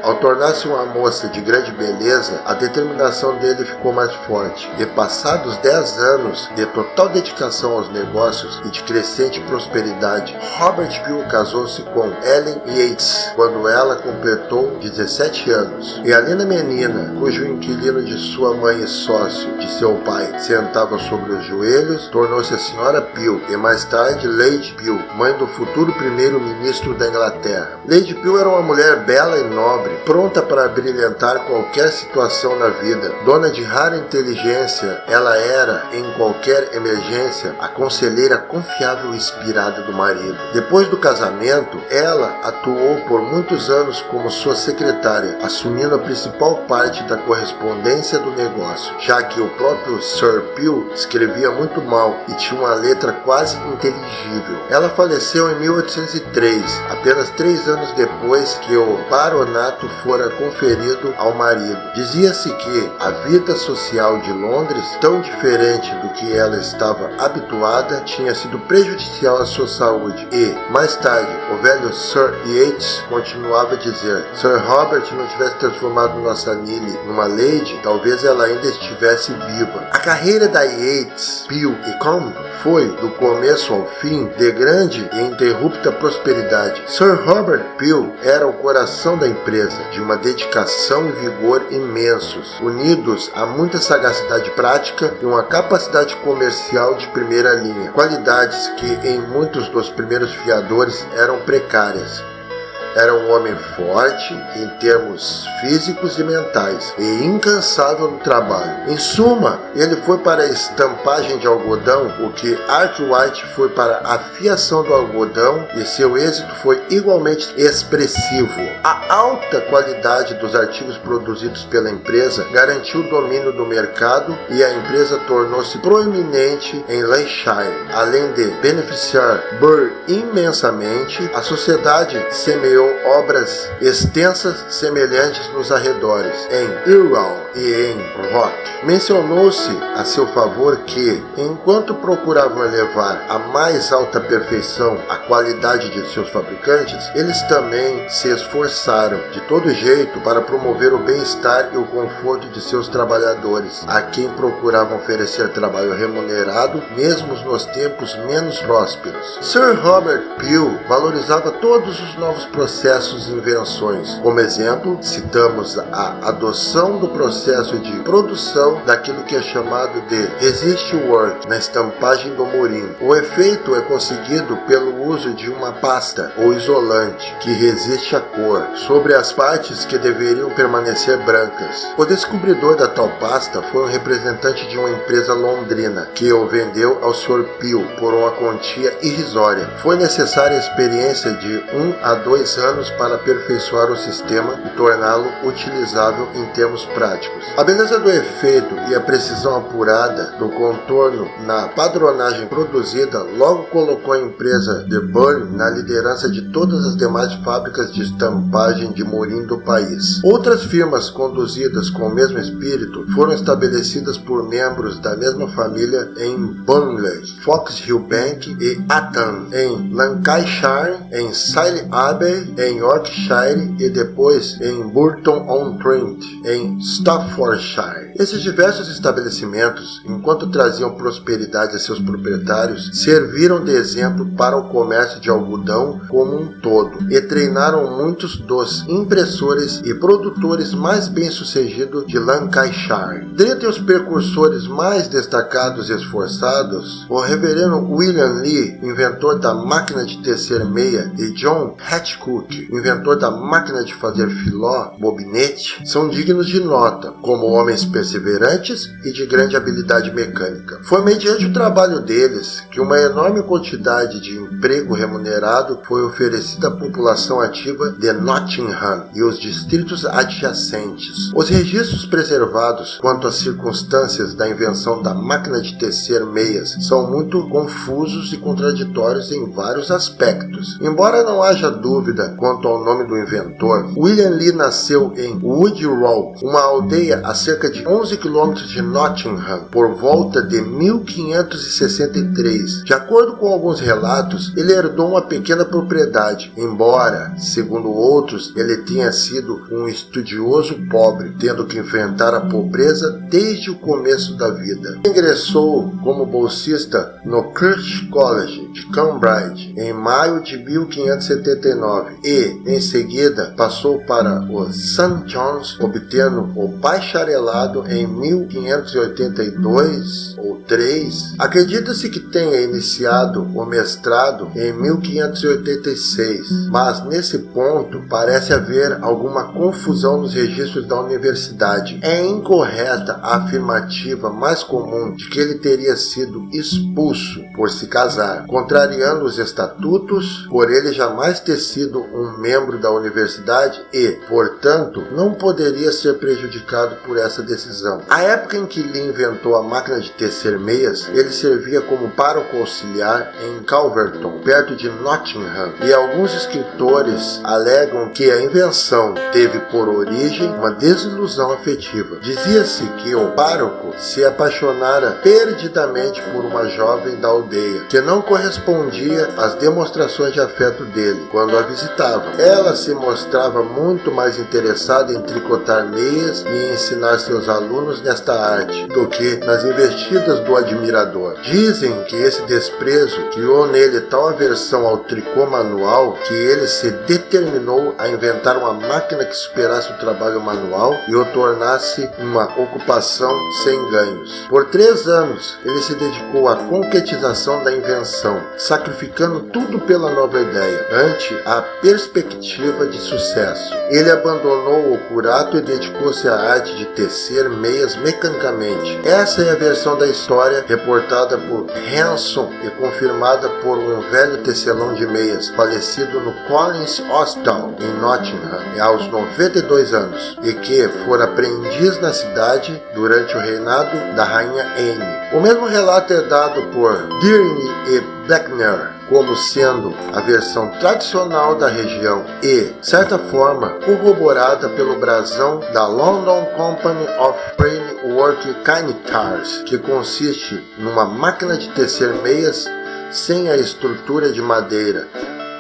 Ao tornar-se uma moça de grande beleza, a determinação dele ficou mais forte, e passados 10 anos de total dedicação aos negócios e de crescente prosperidade, Robert Peel casou-se com Ellen Yates quando ela completou 17 anos. E a linda menina, cujo inquilino de sua mãe e sócio de seu pai sentava sobre os joelhos, tornou-se a Sra. Peel e mais tarde Lady Peel, mãe do futuro primeiro-ministro da Inglaterra. Lady Peel era uma mulher bela e nobre, pronta para brilhantar qualquer situação na vida. Dona de rara inteligência, ela era, em qualquer emergência, a conselheira confiável e inspirada do marido. Depois do casamento, ela atuou por muitos anos como sua secretária, assumindo a principal parte da correspondência do negócio, já que o próprio Sir Peel escrevia muito mal e tinha uma letra quase inteligível. Ela faleceu em 1803, apenas 3 anos depois que o baronato crédito fora conferido ao marido. Dizia-se que a vida social de Londres, tão diferente do que ela estava habituada, tinha sido prejudicial à sua saúde e, mais tarde, o velho Sir Yates continuava a dizer: Sir Robert não tivesse transformado nossa Nili numa lady, talvez ela ainda estivesse viva. A carreira da Yates, Peel e Combe foi, do começo ao fim, de grande e ininterrupta prosperidade. Sir Robert Peel era o coração da empresa, de uma dedicação e vigor imensos, unidos a muita sagacidade prática e uma capacidade comercial de primeira linha, qualidades que em muitos dos primeiros fiadores eram precárias. Era um homem forte em termos físicos e mentais e incansável no trabalho. Em suma, ele foi para a estampagem de algodão o que Arkwright foi para a fiação do algodão, e seu êxito foi igualmente expressivo. A alta qualidade dos artigos produzidos pela empresa garantiu o domínio do mercado e a empresa tornou-se proeminente em Lancashire. Além de beneficiar Burr imensamente, a sociedade semeou obras extensas semelhantes nos arredores, em Irwell e em Rock. Mencionou-se a seu favor que, enquanto procuravam elevar à mais alta perfeição a qualidade de seus fabricantes, eles também se esforçaram de todo jeito para promover o bem-estar e o conforto de seus trabalhadores, a quem procuravam oferecer trabalho remunerado, mesmo nos tempos menos prósperos. Sir Robert Peel valorizava todos os novos processos e invenções. Como exemplo, citamos a adoção do processo de produção daquilo que é chamado de resist work na estampagem do morinho. O efeito é conseguido pelo uso de uma pasta ou isolante que resiste à cor sobre as partes que deveriam permanecer brancas. O descobridor da tal pasta foi um representante de uma empresa londrina que o vendeu ao Sr. Peel por uma quantia irrisória. Foi necessária a experiência de 1 a 2 anos para aperfeiçoar o sistema e torná-lo utilizável em termos práticos. A beleza do efeito e a precisão apurada do contorno na padronagem produzida logo colocou a empresa de Burr na liderança de todas as demais fábricas de estampagem de morim do país. Outras firmas conduzidas com o mesmo espírito foram estabelecidas por membros da mesma família em Burnley, Foxhill Bank e Atton, em Lancashire, em Sile Abbey, em Yorkshire e depois em Burton-on-Trent, em Staffordshire. Esses diversos estabelecimentos, enquanto traziam prosperidade a seus proprietários, serviram de exemplo para o comércio de algodão como um todo e treinaram muitos dos impressores e produtores mais bem-sucedidos de Lancashire. Dentre os precursores mais destacados e esforçados, o reverendo William Lee, inventor da máquina de tecer meia, e John Hatchcock, inventor da máquina de fazer filó, bobinete, são dignos de nota, como homens perseverantes e de grande habilidade mecânica. Foi mediante o trabalho deles que uma enorme quantidade de emprego remunerado foi oferecida à população ativa de Nottingham e os distritos adjacentes. Os registros preservados quanto às circunstâncias da invenção da máquina de tecer meias são muito confusos e contraditórios em vários aspectos. Embora não haja dúvida quanto ao nome do inventor, William Lee nasceu em Woodrow, uma aldeia a cerca de 11 km de Nottingham, por volta de 1563. De acordo com alguns relatos, ele herdou uma pequena propriedade, embora, segundo outros, ele tenha sido um estudioso pobre, tendo que enfrentar a pobreza desde o começo da vida. Ingressou como bolsista no Christ's College de Cambridge em maio de 1579 e, em seguida, passou para o St. John's, obtendo o bacharelado em 1582 ou 3. Acredita-se que tenha iniciado o mestrado em 1586, mas nesse ponto parece haver alguma confusão nos registros da universidade. É incorreta a afirmativa mais comum de que ele teria sido expulso por se casar, contrariando os estatutos, por ele jamais ter sido um membro da universidade e, portanto, não poderia ser prejudicado por essa decisão. A época em que Lee inventou a máquina de tecer meias, ele servia como pároco auxiliar em Calverton, perto de Nottingham, e alguns escritores alegam que a invenção teve por origem uma desilusão afetiva. Dizia-se que o pároco se apaixonara perdidamente por uma jovem da aldeia, que não correspondia às demonstrações de afeto dele quando a visitava. Ela se mostrava muito mais interessada em tricotar meias e ensinar seus alunos nesta arte do que nas investidas do admirador. Dizem que esse desprezo criou nele tal aversão ao tricô manual que ele se determinou a inventar uma máquina que superasse o trabalho manual e o tornasse uma ocupação sem ganhos. Por 3 anos, ele se dedicou à concretização da invenção, sacrificando tudo pela nova ideia, ante a perspectiva de sucesso. Ele abandonou o curato e dedicou-se à arte de tecer meias mecanicamente. Essa é a versão da história reportada por Hanson e confirmada por um velho tecelão de meias, falecido no Collins Hospital, em Nottingham, aos 92 anos, e que fora aprendiz na cidade durante o reinado da rainha Anne. O mesmo relato é dado por Dearne e Blackner como sendo a versão tradicional da região e, de certa forma, corroborada pelo brasão da London Company of Framework Kinetars, que consiste numa máquina de tecer meias sem a estrutura de madeira,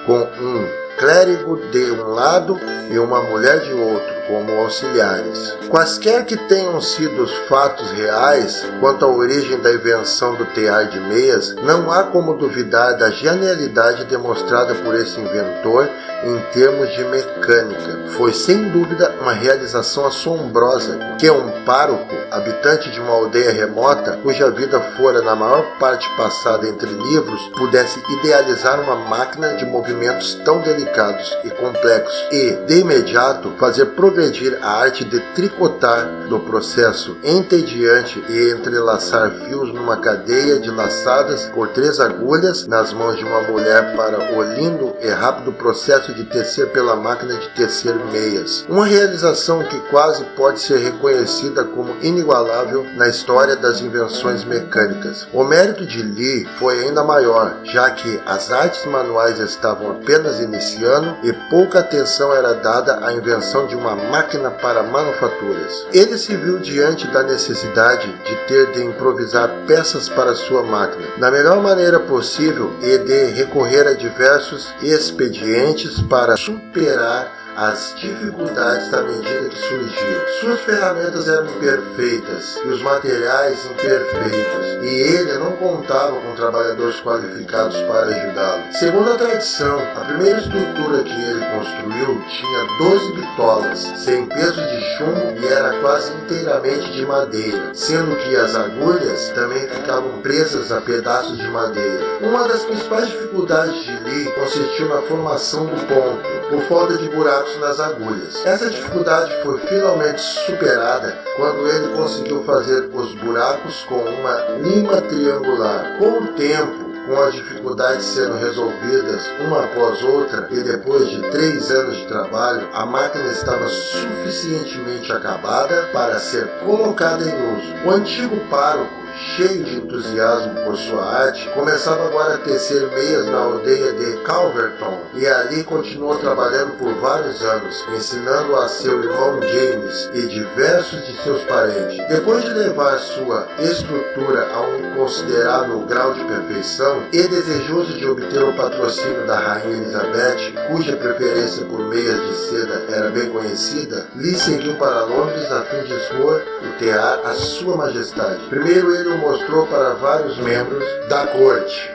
com um clérigo de um lado e uma mulher de outro, como auxiliares. Quaisquer que tenham sido os fatos reais quanto à origem da invenção do tear de meias, não há como duvidar da genialidade demonstrada por esse inventor em termos de mecânica. Foi sem dúvida uma realização assombrosa que um pároco, habitante de uma aldeia remota, cuja vida fora na maior parte passada entre livros, pudesse idealizar uma máquina de movimentos tão delicados e complexos e, de imediato, fazer progredir a arte de tricotar do processo entediante e entrelaçar fios numa cadeia de laçadas por 3 agulhas nas mãos de uma mulher para o lindo e rápido processo de tecer pela máquina de tecer meias. Uma realização que quase pode ser reconhecida como inigualável na história das invenções mecânicas. O mérito de Lee foi ainda maior, já que as artes manuais estavam apenas iniciando e pouca atenção era dada à invenção de uma máquina para manufaturas. Ele se viu diante da necessidade de ter de improvisar peças para sua máquina da melhor maneira possível e de recorrer a diversos expedientes para superar as dificuldades da medida que surgiam. Suas ferramentas eram imperfeitas e os materiais imperfeitos, e ele não contava com trabalhadores qualificados para ajudá-lo. Segundo a tradição, a primeira estrutura que ele construiu tinha 12 bitolas, sem peso de chumbo e era quase inteiramente de madeira, sendo que as agulhas também ficavam presas a pedaços de madeira. Uma das principais dificuldades de Lee consistiu na formação do ponto, por falta de buracos nas agulhas. Essa dificuldade foi finalmente superada quando ele conseguiu fazer os buracos com uma lima triangular. Com o tempo, com as dificuldades sendo resolvidas uma após outra e depois de 3 anos de trabalho, a máquina estava suficientemente acabada para ser colocada em uso. O antigo pároco, cheio de entusiasmo por sua arte, começava agora a tecer meias na aldeia de Calverton e ali continuou trabalhando por vários anos, ensinando a seu irmão James e diversos de seus parentes. Depois de levar sua estrutura a um considerável grau de perfeição e desejoso de obter o patrocínio da rainha Elizabeth, cuja preferência por meias de seda era bem conhecida, Lee seguiu para Londres a fim de expor o tear a sua majestade. Primeiro ele o mostrou para vários membros da corte,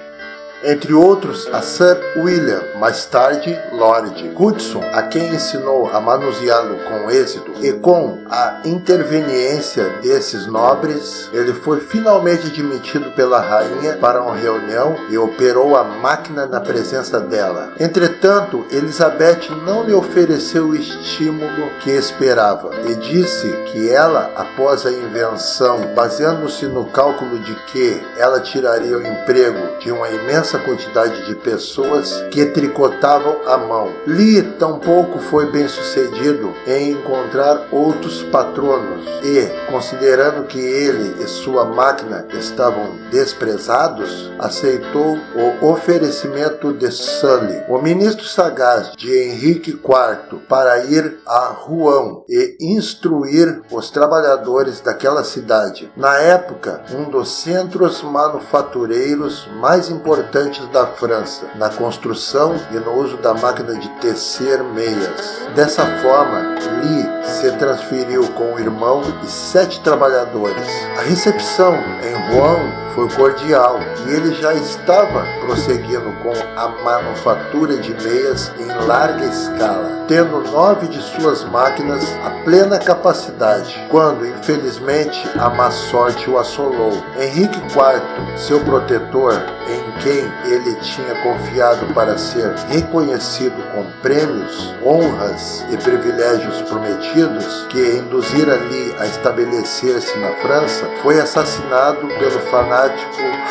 entre outros a Sir William, mais tarde Lord Hudson, a quem ensinou a manuseá-lo com êxito, e com a interveniência desses nobres, ele foi finalmente admitido pela rainha para uma reunião e operou a máquina na presença dela. Entretanto, Elizabeth não lhe ofereceu o estímulo que esperava e disse que ela, após a invenção, baseando-se no cálculo de que ela tiraria o emprego de uma imensa imensa quantidade de pessoas que tricotavam à mão. Lee tampouco foi bem sucedido em encontrar outros patronos e, considerando que ele e sua máquina estavam desprezados, aceitou o oferecimento de Sully, o ministro sagaz de Henrique IV, para ir a Rouen e instruir os trabalhadores daquela cidade. Na época, um dos centros manufatureiros mais importantes da França, na construção e no uso da máquina de tecer meias. Dessa forma, Lee se transferiu com o irmão e 7 trabalhadores. A recepção em Rouen foi cordial e ele já estava prosseguindo com a manufatura de meias em larga escala, tendo 9 de suas máquinas a plena capacidade, quando infelizmente a má sorte o assolou. Henrique IV, seu protetor, em quem ele tinha confiado para ser reconhecido com prêmios, honras e privilégios prometidos, que induzira Lee a estabelecer-se na França, foi assassinado pelo fanático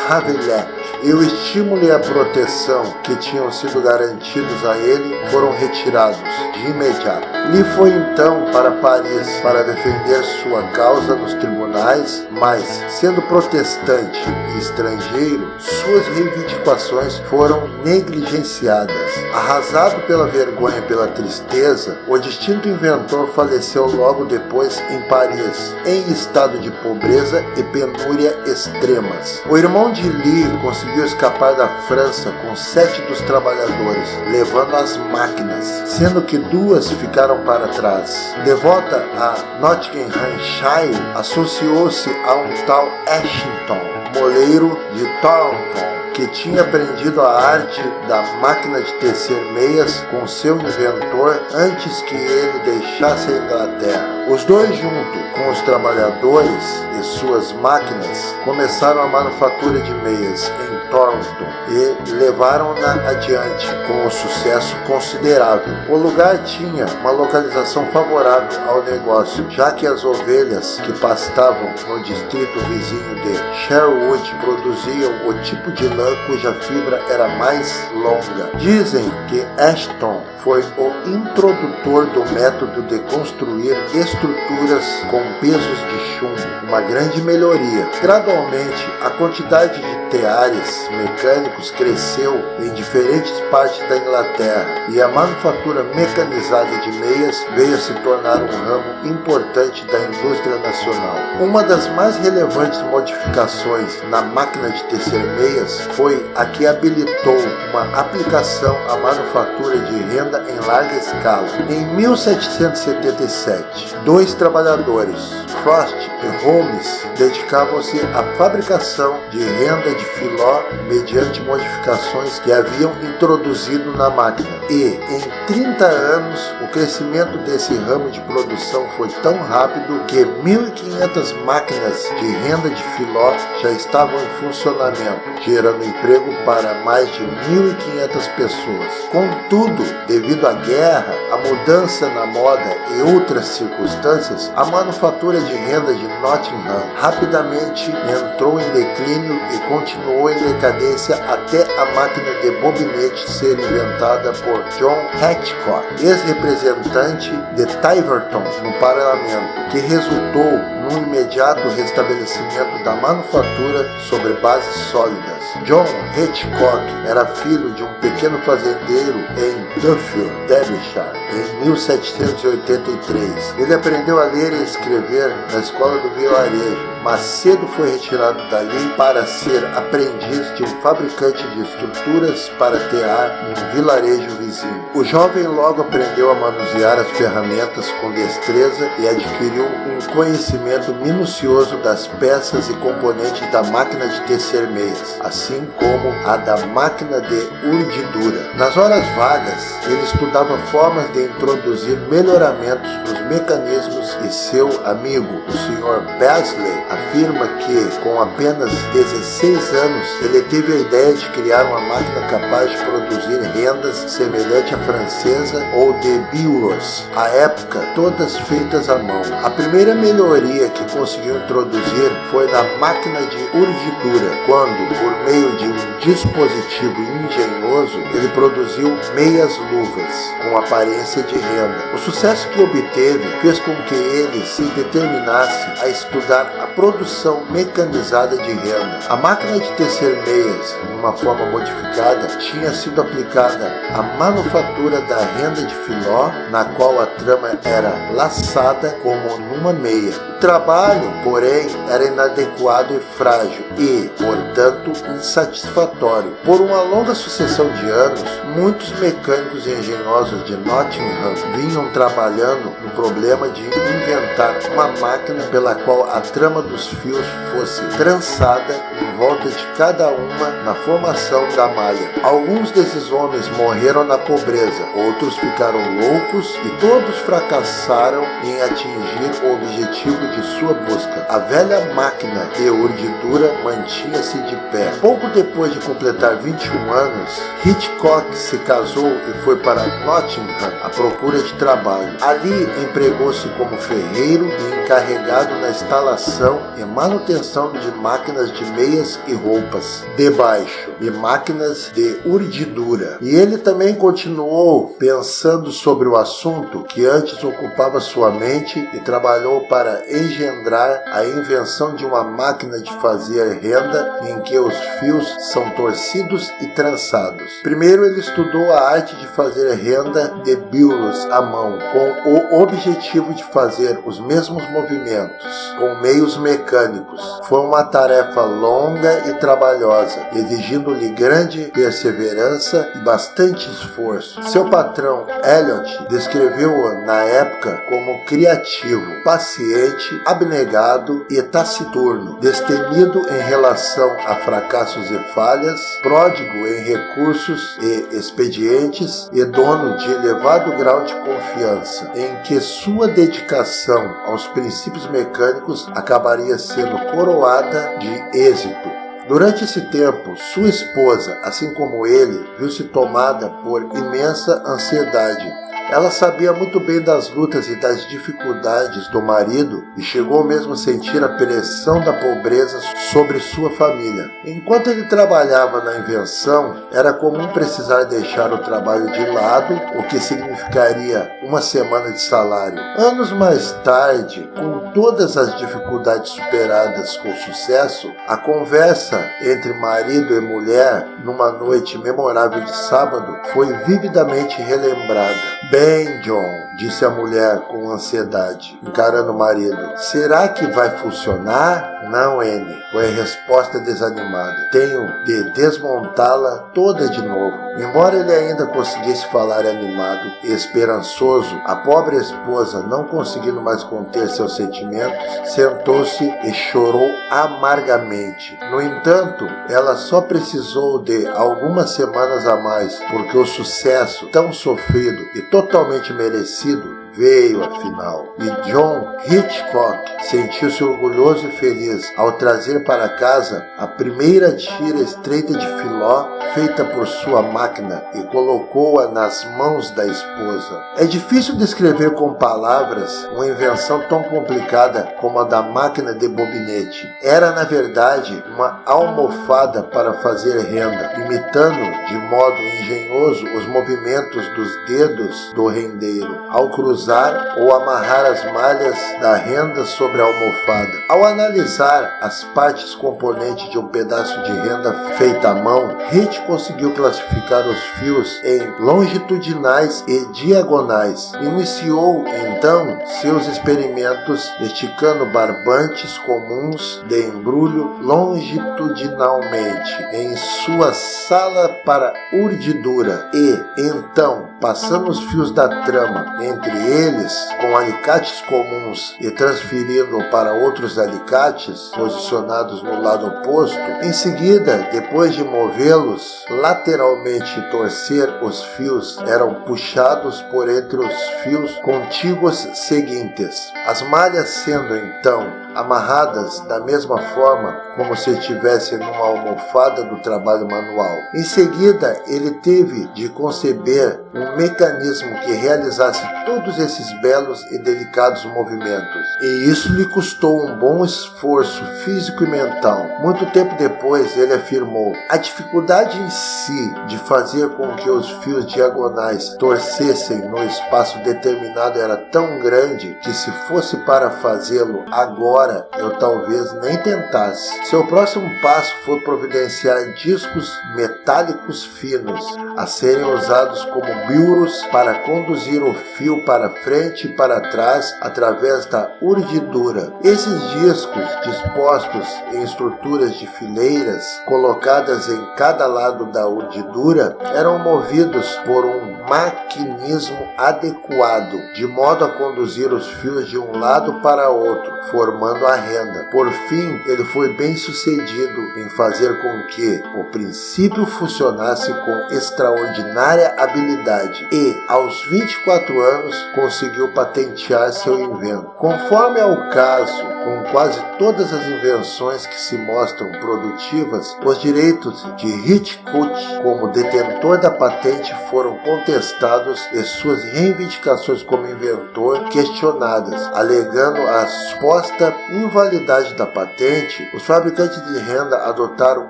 Ravaillac, e o estímulo e a proteção que tinham sido garantidos a ele foram retirados de imediato. Lee foi então para Paris para defender sua causa nos tribunais, mas, sendo protestante e estrangeiro, suas reivindicações foram negligenciadas. Arrasado pela vergonha e pela tristeza, o distinto inventor faleceu logo depois em Paris, em estado de pobreza e penúria extremas. O irmão de Lee conseguiu escapar da França com 7 dos trabalhadores, levando as máquinas, sendo que 2 ficaram para trás. De volta a Nottinghamshire, associou-se a um tal Ashington, moleiro de Taunton, que tinha aprendido a arte da máquina de tecer meias com seu inventor antes que ele deixasse a Inglaterra. Os dois, junto com os trabalhadores e suas máquinas, começaram a manufatura de meias em Taunton e levaram-na adiante com um sucesso considerável. O lugar tinha uma localização favorável ao negócio, já que as ovelhas que pastavam no distrito vizinho de Sherwood produziam o tipo de lã cuja fibra era mais longa. Dizem que Ashton foi o introdutor do método de construir estruturas com pesos de chumbo, uma grande melhoria. Gradualmente, a quantidade de teares mecânicos cresceu em diferentes partes da Inglaterra e a manufatura mecanizada de meias veio a se tornar um ramo importante da indústria nacional. Uma das mais relevantes modificações na máquina de tecer meias foi a que habilitou uma aplicação à manufatura de renda em larga escala. Em 1777, 2 trabalhadores, Frost e Holmes, dedicavam-se à fabricação de renda de filó mediante modificações que haviam introduzido na máquina. E, em 30 anos, o crescimento desse ramo de produção foi tão rápido que 1.500 máquinas de renda de filó já estavam em funcionamento, gerando emprego para mais de 1.500 pessoas. Contudo, devido à guerra, a mudança na moda e outras circunstâncias, a manufatura de renda de Nottingham rapidamente entrou em declínio e continuou em decadência até a máquina de bobinete ser inventada por John Hitchcock, ex-representante de Tiverton no parlamento, que resultou num imediato restabelecimento da manufatura sobre bases sólidas. John Hitchcock era filho de um pequeno fazendeiro em Duffield, Derbyshire, em 1783. Ele aprendeu a ler e escrever na escola do vilarejo, mas cedo foi retirado dali para ser aprendiz de um fabricante de estruturas para tear num vilarejo vizinho. O jovem logo aprendeu a manusear as ferramentas com destreza e adquiriu um conhecimento minucioso das peças e componentes da máquina de tecer meias, assim como a da máquina de urdidura. Nas horas vagas, ele estudava formas de introduzir melhoramentos nos mecanismos e seu amigo, o Sr. Beasley, afirma que, com apenas 16 anos, ele teve a ideia de criar uma máquina capaz de produzir rendas semelhante à francesa ou de bureaus, à época todas feitas à mão. A primeira melhoria que conseguiu introduzir foi na máquina de urdidura, quando, por meio de um dispositivo engenhoso, ele produziu meias luvas com aparência de renda. O sucesso que obteve fez com que ele se determinasse a estudar a produção mecanizada de renda. A máquina de tecer meias, numa forma modificada, tinha sido aplicada à manufatura da renda de filó, na qual a trama era laçada como numa meia. O trabalho, porém, era inadequado e frágil e, portanto, insatisfatório. Por uma longa sucessão de anos, muitos mecânicos e engenhosos de Nottingham vinham trabalhando no problema de inventar uma máquina pela qual a trama dos fios fosse trançada em volta de cada uma na formação da malha. Alguns desses homens morreram na pobreza, outros ficaram loucos e todos fracassaram em atingir o objetivo de sua busca. A velha máquina de urdidura mantinha-se de pé. Pouco depois de completar 21 anos, Hitchcock se casou e foi para Nottingham à procura de trabalho. Ali empregou-se como ferreiro e encarregado na instalação e manutenção de máquinas de meias e roupas de baixo e máquinas de urdidura. E ele também continuou pensando sobre o assunto que antes ocupava sua mente e trabalhou para engendrar a invenção de uma máquina de fazer renda em que os fios são torcidos e trançados. Primeiro ele estudou a arte de fazer renda de bureaus à mão, com o objetivo de fazer os mesmos movimentos com meios mecânicos. Foi uma tarefa longa e trabalhosa, exigindo-lhe grande perseverança e bastante esforço. Seu patrão, Elliot, descreveu-o na época como criativo, paciente, abnegado e taciturno, destemido em relação a fracassos e falhas, pródigo em recursos e expedientes e dono de elevado grau de confiança, em que sua dedicação aos princípios mecânicos acabaria sendo coroada de êxito. Durante esse tempo, sua esposa, assim como ele, viu-se tomada por imensa ansiedade. Ela sabia muito bem das lutas e das dificuldades do marido e chegou mesmo a sentir a pressão da pobreza sobre sua família. Enquanto ele trabalhava na invenção, era comum precisar deixar o trabalho de lado, o que significaria uma semana de salário. Anos mais tarde, com todas as dificuldades superadas com sucesso, a conversa entre marido e mulher, numa noite memorável de sábado, foi vividamente relembrada. "Bem, John", disse a mulher com ansiedade, encarando o marido. "Será que vai funcionar?" "Não, Anne", foi a resposta desanimada. "Tenho de desmontá-la toda de novo." Embora ele ainda conseguisse falar animado e esperançoso, a pobre esposa, não conseguindo mais conter seus sentimentos, sentou-se e chorou amargamente. No entanto, ela só precisou de algumas semanas a mais, porque o sucesso tão sofrido e totalmente merecido veio afinal. E John Hitchcock sentiu-se orgulhoso e feliz ao trazer para casa a primeira tira estreita de filó feita por sua máquina e colocou-a nas mãos da esposa. É difícil descrever com palavras uma invenção tão complicada como a da máquina de bobinete. Era, na verdade, uma almofada para fazer renda, imitando de modo engenhoso os movimentos dos dedos do rendeiro, ao cruzar ou amarrar as malhas da renda sobre a almofada. Ao analisar as partes componentes de um pedaço de renda feita à mão, Hitch conseguiu classificar os fios em longitudinais e diagonais. Iniciou, então, seus experimentos esticando barbantes comuns de embrulho longitudinalmente em sua sala para urdidura e, então, passando os fios da trama entre eles com alicates comuns e transferindo para outros alicates posicionados no lado oposto. Em seguida, depois de movê-los lateralmente e torcer, os fios eram puxados por entre os fios contíguos seguintes. As malhas sendo então amarradas da mesma forma como se estivessem numa almofada do trabalho manual. Em seguida, ele teve de conceber um mecanismo que realizasse todos esses belos e delicados movimentos. E isso lhe custou um bom esforço físico e mental. Muito tempo depois, ele afirmou: a dificuldade em si de fazer com que os fios diagonais torcessem no espaço determinado era tão grande que, se fosse para fazê-lo agora, eu talvez nem tentasse. Seu próximo passo foi providenciar discos metálicos finos, a serem usados como biuros para conduzir o fio para frente e para trás através da urdidura. Esses discos, dispostos em estruturas de fileiras, colocadas em cada lado da urdidura, eram movidos por um maquinismo adequado, de modo a conduzir os fios de um lado para outro, formando a renda. Por fim, ele foi bem sucedido em fazer com que o princípio funcionasse com extraordinária habilidade e, aos 24 anos, conseguiu patentear seu invento. Conforme é o caso com quase todas as invenções que se mostram produtivas, os direitos de Hitchcock como detentor da patente foram contestados e suas reivindicações como inventor questionadas. Alegando a suposta invalidade da patente, os fabricantes de renda adotaram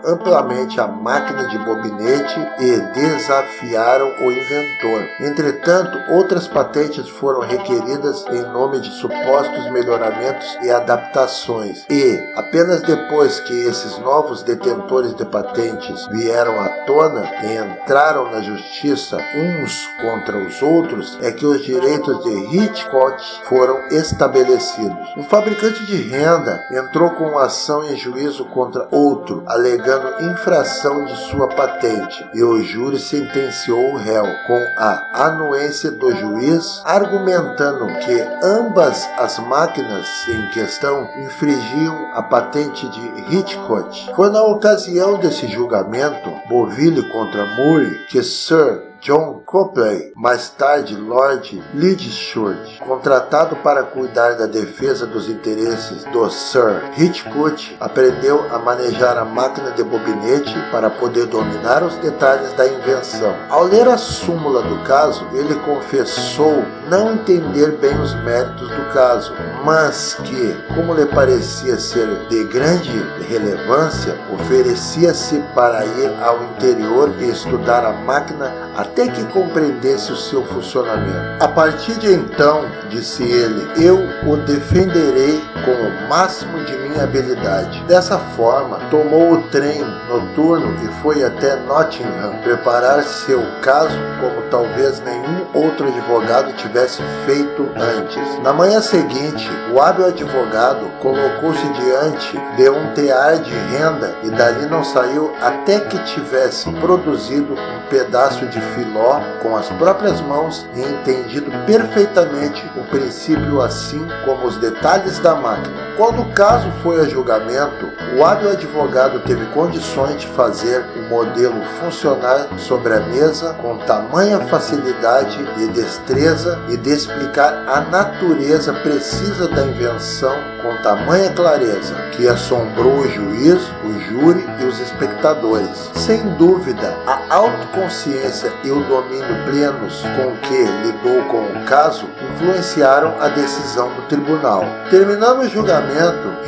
amplamente a máquina de bobinete e desafiaram o inventor. Entretanto, outras patentes foram requeridas em nome de supostos melhoramentos e adaptações, e apenas depois que esses novos detentores de patentes vieram à tona e entraram na justiça uns contra os outros, é que os direitos de Hitchcock foram estabelecidos. Um fabricante de renda entrou com uma ação em juízo contra outro, alegando infração de sua patente, e o júri sentenciou o réu, com a anuência do juiz, argumentando que ambas as máquinas em questão infringiam a patente de Hitchcock. Foi na ocasião desse julgamento, Boville contra Murray, que Sir John Copley, mais tarde Lord Lidshurst, contratado para cuidar da defesa dos interesses do Sir Hitchcock, aprendeu a manejar a máquina de bobinete para poder dominar os detalhes da invenção. Ao ler a súmula do caso, ele confessou não entender bem os méritos do caso, mas que, como lhe parecia ser de grande relevância, oferecia-se para ir ao interior e estudar a máquina até que compreendesse o seu funcionamento. A partir de então, disse ele, eu o defenderei com o máximo de minha habilidade. Dessa forma, tomou o trem noturno e foi até Nottingham preparar seu caso como talvez nenhum outro advogado tivesse feito antes. Na manhã seguinte, o hábil advogado colocou-se diante de um tear de renda e dali não saiu até que tivesse produzido um pedaço de filó com as próprias mãos e entendido perfeitamente o princípio assim como os detalhes da máquina. Quando o caso foi a julgamento, o hábil advogado teve condições de fazer o modelo funcionar sobre a mesa com tamanha facilidade e destreza e de explicar a natureza precisa da invenção com tamanha clareza que assombrou o juiz, o júri e os espectadores. Sem dúvida, a autoconsciência e o domínio plenos com que lidou com o caso influenciaram a decisão do tribunal. Terminando o julgamento,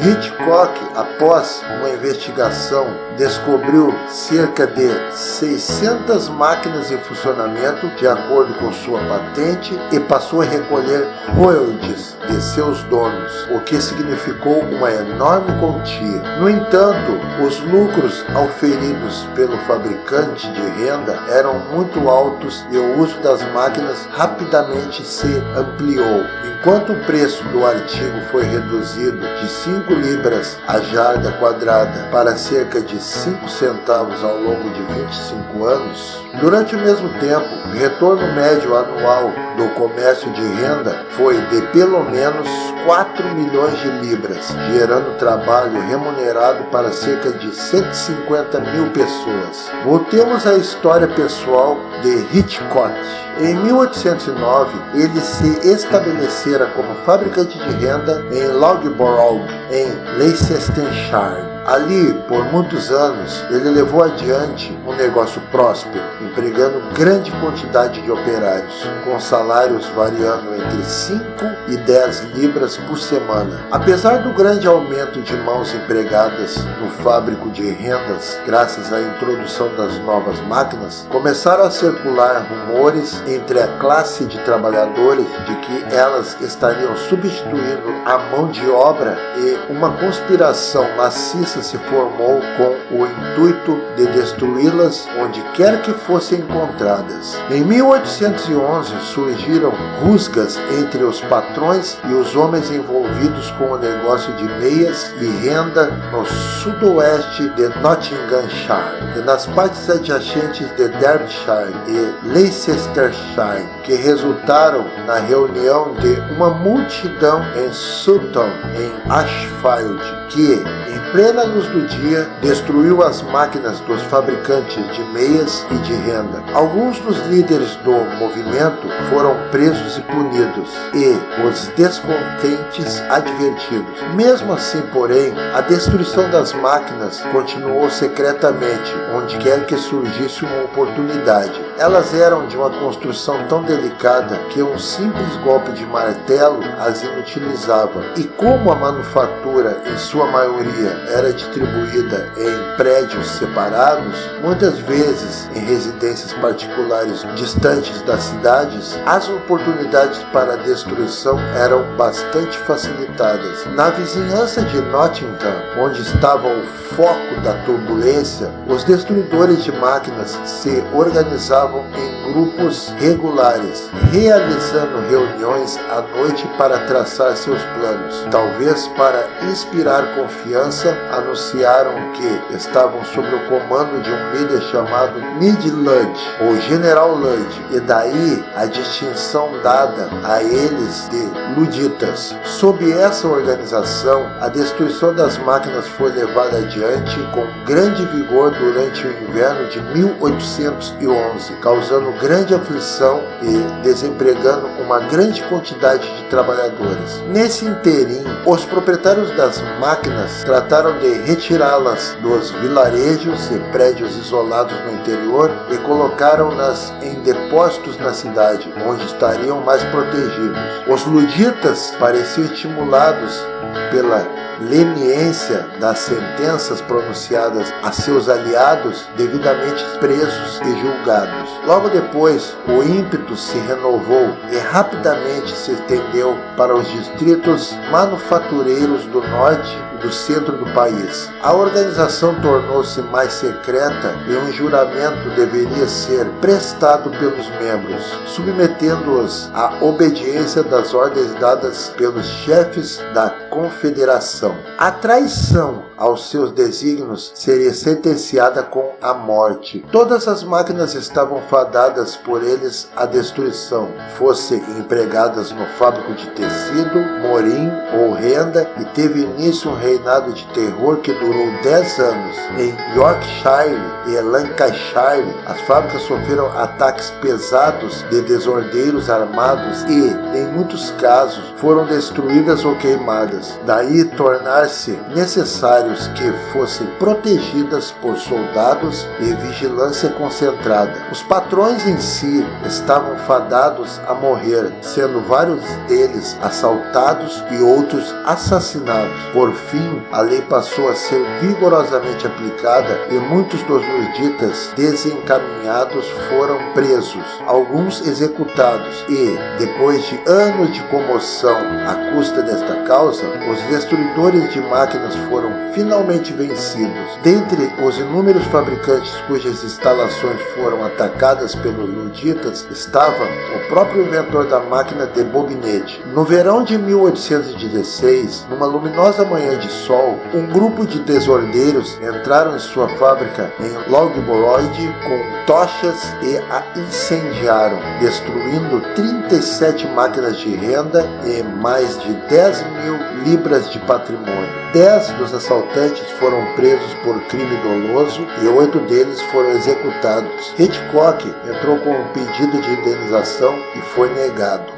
Hitchcock, após uma investigação, descobriu cerca de 600 máquinas em funcionamento de acordo com sua patente e passou a recolher royalties de seus donos, o que significou uma enorme quantia. No entanto, os lucros auferidos pelo fabricante de renda eram muito altos e o uso das máquinas rapidamente se ampliou. Enquanto o preço do artigo foi reduzido de 5 libras a jarda quadrada para cerca de 5 centavos ao longo de 25 anos, durante o mesmo tempo, o retorno médio anual do comércio de renda foi de pelo menos 4 milhões de libras, gerando trabalho remunerado para cerca de 150 mil pessoas. Voltemos à história pessoal de Hitchcock. Em 1809, ele se estabelecera como fabricante de renda em Loughborough, em Leicestershire. Ali, por muitos anos, ele levou adiante um negócio próspero, empregando grande quantidade de operários, com salários variando entre 5 e 10 libras por semana. Apesar do grande aumento de mãos empregadas no fábrico de rendas, graças à introdução das novas máquinas, começaram a circular rumores entre a classe de trabalhadores de que elas estariam substituindo a mão de obra, e uma conspiração maciça se formou com o intuito de destruí-las onde quer que fossem encontradas. Em 1811 surgiram rusgas entre os patrões e os homens envolvidos com o negócio de meias e renda no sudoeste de Nottinghamshire e nas partes adjacentes de Derbyshire e Leicestershire, que resultaram na reunião de uma multidão em Sutton, em Ashfield, que, em plena luz do dia, destruiu as máquinas dos fabricantes de meias e de renda. Alguns dos líderes do movimento foram presos e punidos, e os descontentes advertidos. Mesmo assim, porém, a destruição das máquinas continuou secretamente, onde quer que surgisse uma oportunidade. Elas eram de uma construção tão delicada que um simples golpe de martelo as inutilizava. E como a manufatura, em sua maioria, era distribuída em prédios separados, muitas vezes em residências particulares distantes das cidades, as oportunidades para a destruição eram bastante facilitadas. Na vizinhança de Nottingham, onde estava o foco da turbulência, os destruidores de máquinas se organizavam em grupos regulares, realizando reuniões à noite para traçar seus planos. Talvez para inspirar confiança, anunciaram que estavam sob o comando de um líder chamado Ned Ludd, ou General Ludd, e daí a distinção dada a eles de Luditas. Sob essa organização, a destruição das máquinas foi levada adiante com grande vigor durante o inverno de 1811, causando grande aflição e desempregando uma grande quantidade de trabalhadores. Nesse interim, os proprietários das máquinas trataram de retirá-las dos vilarejos e prédios isolados no interior e colocaram-nas em depósitos na cidade, onde estariam mais protegidos. Os luditas pareciam estimulados pela leniência das sentenças pronunciadas a seus aliados, devidamente presos e julgados. Logo depois, o ímpeto se renovou e rapidamente se estendeu para os distritos manufatureiros do norte e do centro do país. A organização tornou-se mais secreta e um juramento deveria ser prestado pelos membros, submetendo-os à obediência das ordens dadas pelos chefes da confederação. A traição aos seus desígnios seria sentenciada com a morte. Todas as máquinas estavam fadadas por eles à destruição, fossem empregadas no fábrico de tecido, morim ou renda, e teve início um reinado de terror que durou 10 anos. Em Yorkshire e Lancashire, as fábricas sofreram ataques pesados de desordeiros armados e, em muitos casos, foram destruídas ou queimadas. Daí tornar-se necessários que fossem protegidas por soldados e vigilância concentrada. Os patrões em si estavam fadados a morrer, sendo vários deles assaltados e outros assassinados. Por fim, a lei passou a ser vigorosamente aplicada e muitos dos luditas desencaminhados foram presos, alguns executados e, depois de anos de comoção à custa desta causa, os destruidores de máquinas foram finalmente vencidos. Dentre os inúmeros fabricantes cujas instalações foram atacadas pelos luditas estava o próprio inventor da máquina de bobinete. No verão de 1816, numa luminosa manhã de sol, um grupo de desordeiros entraram em sua fábrica em Loughborough com tochas e a incendiaram, destruindo 37 máquinas de renda e mais de 10 mil libras de patrimônio. 10 dos assaltantes foram presos por crime doloso e 8 deles foram executados. Hitchcock entrou com um pedido de indenização e foi negado.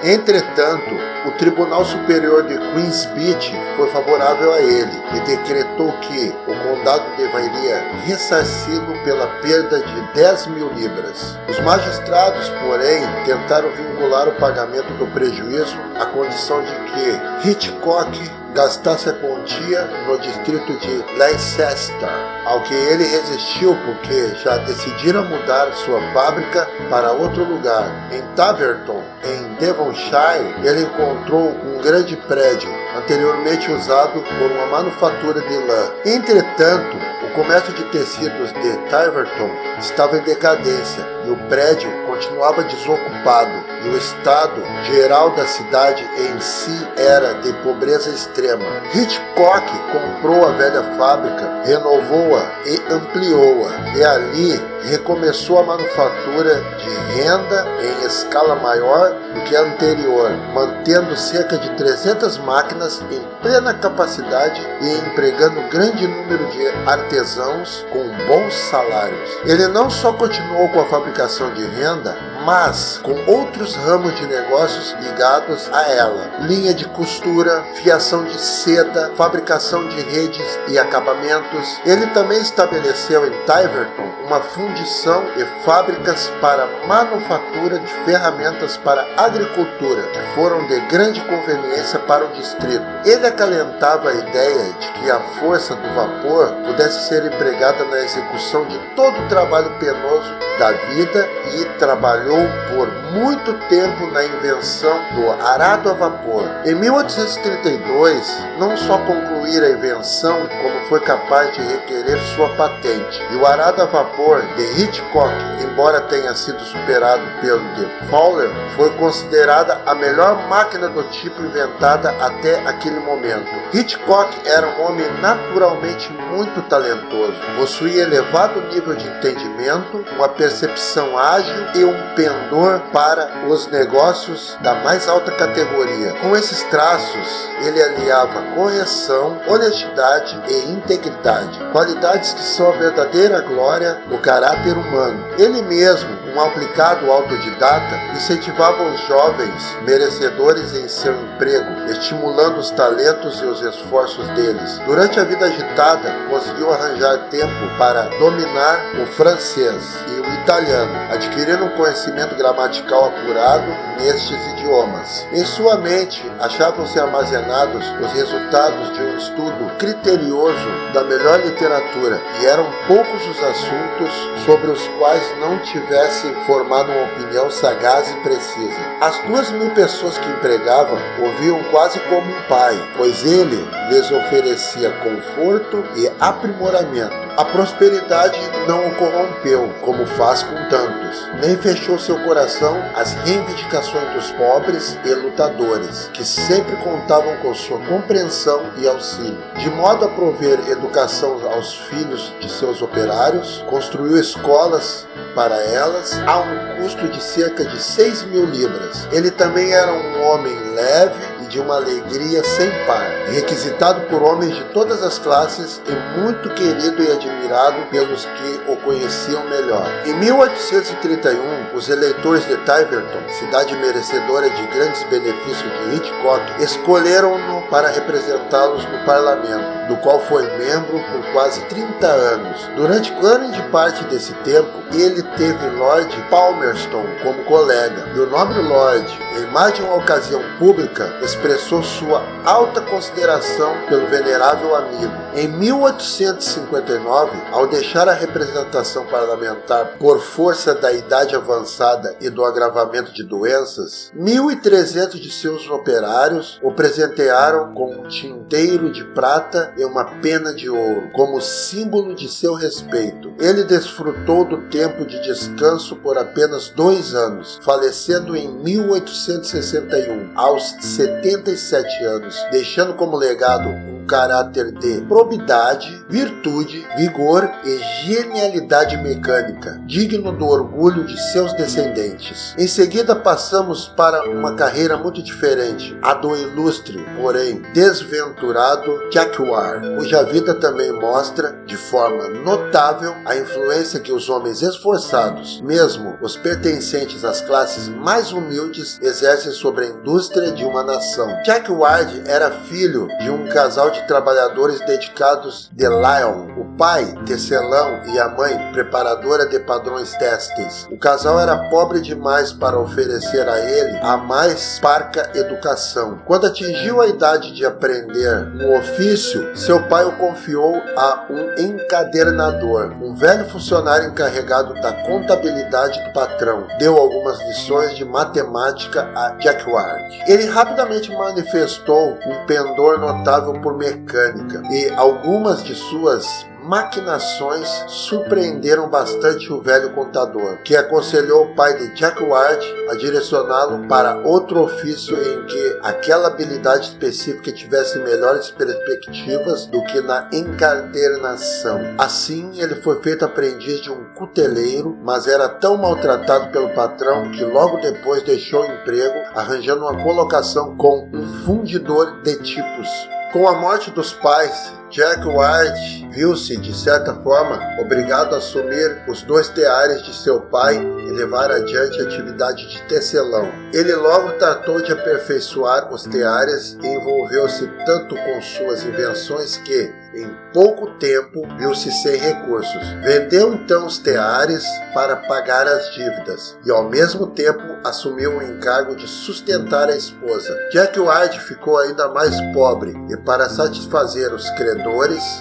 Entretanto, o Tribunal Superior de Queen's Beach foi favorável a ele e decretou que o condado deveria ressarci-lo pela perda de 10 mil libras. Os magistrados, porém, tentaram vincular o pagamento do prejuízo à condição de que Hitchcock gastasse a quantia no distrito de Leicester, ao que ele resistiu porque já decidira mudar sua fábrica para outro lugar. Em Taverton, em Devonshire, ele encontrou um grande prédio, anteriormente usado por uma manufatura de lã. Entretanto, o comércio de tecidos de Taverton estava em decadência e o prédio continuava desocupado, e o estado geral da cidade em si era de pobreza extrema. Hitchcock comprou a velha fábrica, renovou-a e ampliou-a, e ali recomeçou a manufatura de renda em escala maior do que a anterior, mantendo cerca de 300 máquinas em plena capacidade e empregando grande número de artesãos com bons salários. Ele não só continuou com a fabricação de renda, mas com outros ramos de negócios ligados a ela: linha de costura, fiação de seda, fabricação de redes e acabamentos. Ele também estabeleceu em Tiverton uma fundição e fábricas para manufatura de ferramentas para agricultura, que foram de grande conveniência para o distrito. Ele acalentava a ideia de que a força do vapor pudesse ser empregada na execução de todo o trabalho penoso da vida e trabalhou por muito tempo na invenção do arado a vapor. Em 1832, não só concluir a invenção, como foi capaz de requerer sua patente. E o arado a vapor de Hitchcock, embora tenha sido superado pelo de Fowler, foi considerada a melhor máquina do tipo inventada até aquele momento. Hitchcock era um homem naturalmente muito talentoso, possuía elevado nível de entendimento, uma percepção ágil e um pendor para os negócios da mais alta categoria. Com esses traços, ele aliava correção, honestidade e integridade, qualidades que são a verdadeira glória do caráter humano. Ele mesmo, um aplicado autodidata, incentivava os jovens merecedores em seu emprego, estimulando os talentos e os esforços deles. Durante a vida agitada, conseguiu arranjar tempo para dominar o francês e o italiano, adquirindo um conhecimento gramatical apurado nestes idiomas. Em sua mente, achavam-se armazenados os resultados de um estudo criterioso da melhor literatura, e eram poucos os assuntos sobre os quais não tivesse formado uma opinião sagaz e precisa. As 2.000 pessoas que empregava ouviam quase como um pai, pois ele lhes oferecia conforto e aprimoramento. A prosperidade não o corrompeu, como faz com tantos, nem fechou seu coração às reivindicações dos pobres e lutadores, que sempre contavam com sua compreensão e auxílio. De modo a prover educação aos filhos de seus operários, construiu escolas para elas a um custo de cerca de 6.000 libras. Ele também era um homem leve e de uma alegria sem par, requisitado por homens de todas as classes e muito querido e admirado pelos que o conheciam melhor. Em 1831, os eleitores de Tiverton, cidade merecedora de grandes benefícios de Hitchcock, escolheram-no para representá-los no parlamento, do qual foi membro por quase 30 anos. Durante grande parte desse tempo, ele teve Lord Palmerston como colega, e o nobre Lord, em mais de uma ocasião pública, expressou sua alta consideração pelo venerável amigo. Em 1859, ao deixar a representação parlamentar por força da idade avançada e do agravamento de doenças, 1.300 de seus operários o presentearam com um tinteiro de prata e uma pena de ouro, como símbolo de seu respeito. Ele desfrutou do tempo de descanso por apenas 2 anos, falecendo em 1861, aos 77 anos, deixando como legado um um caráter de probidade, virtude, vigor e genialidade mecânica, digno do orgulho de seus descendentes. Em seguida passamos para uma carreira muito diferente, a do ilustre, porém desventurado Jaguar, cuja vida também mostra, de forma notável, a influência que os homens esforçados, mesmo os pertencentes às classes mais humildes, exercem sobre a indústria de uma nação. Jack Ward era filho de um casal de trabalhadores dedicados de Lyon, o pai, tecelão, e a mãe, preparadora de padrões têxteis. O casal era pobre demais para oferecer a ele a mais parca educação. Quando atingiu a idade de aprender um ofício, seu pai o confiou a um encadernador, um velho funcionário encarregado da contabilidade do patrão. Deu algumas lições de matemática a Jack Ward. Ele rapidamente manifestou um pendor notável por mecânica, e algumas de suas maquinações surpreenderam bastante o velho contador, que aconselhou o pai de Jack Ward a direcioná-lo para outro ofício em que aquela habilidade específica tivesse melhores perspectivas do que na encadernação. Assim, ele foi feito aprendiz de um cuteleiro, mas era tão maltratado pelo patrão que logo depois deixou o emprego, arranjando uma colocação com um fundidor de tipos. Com a morte dos pais, Jack Ward viu-se, de certa forma, obrigado a assumir os 2 teares de seu pai e levar adiante a atividade de tecelão. Ele logo tratou de aperfeiçoar os teares e envolveu-se tanto com suas invenções que, em pouco tempo, viu-se sem recursos. Vendeu então os teares para pagar as dívidas e, ao mesmo tempo, assumiu o encargo de sustentar a esposa. Jack Ward ficou ainda mais pobre e, para satisfazer os credores,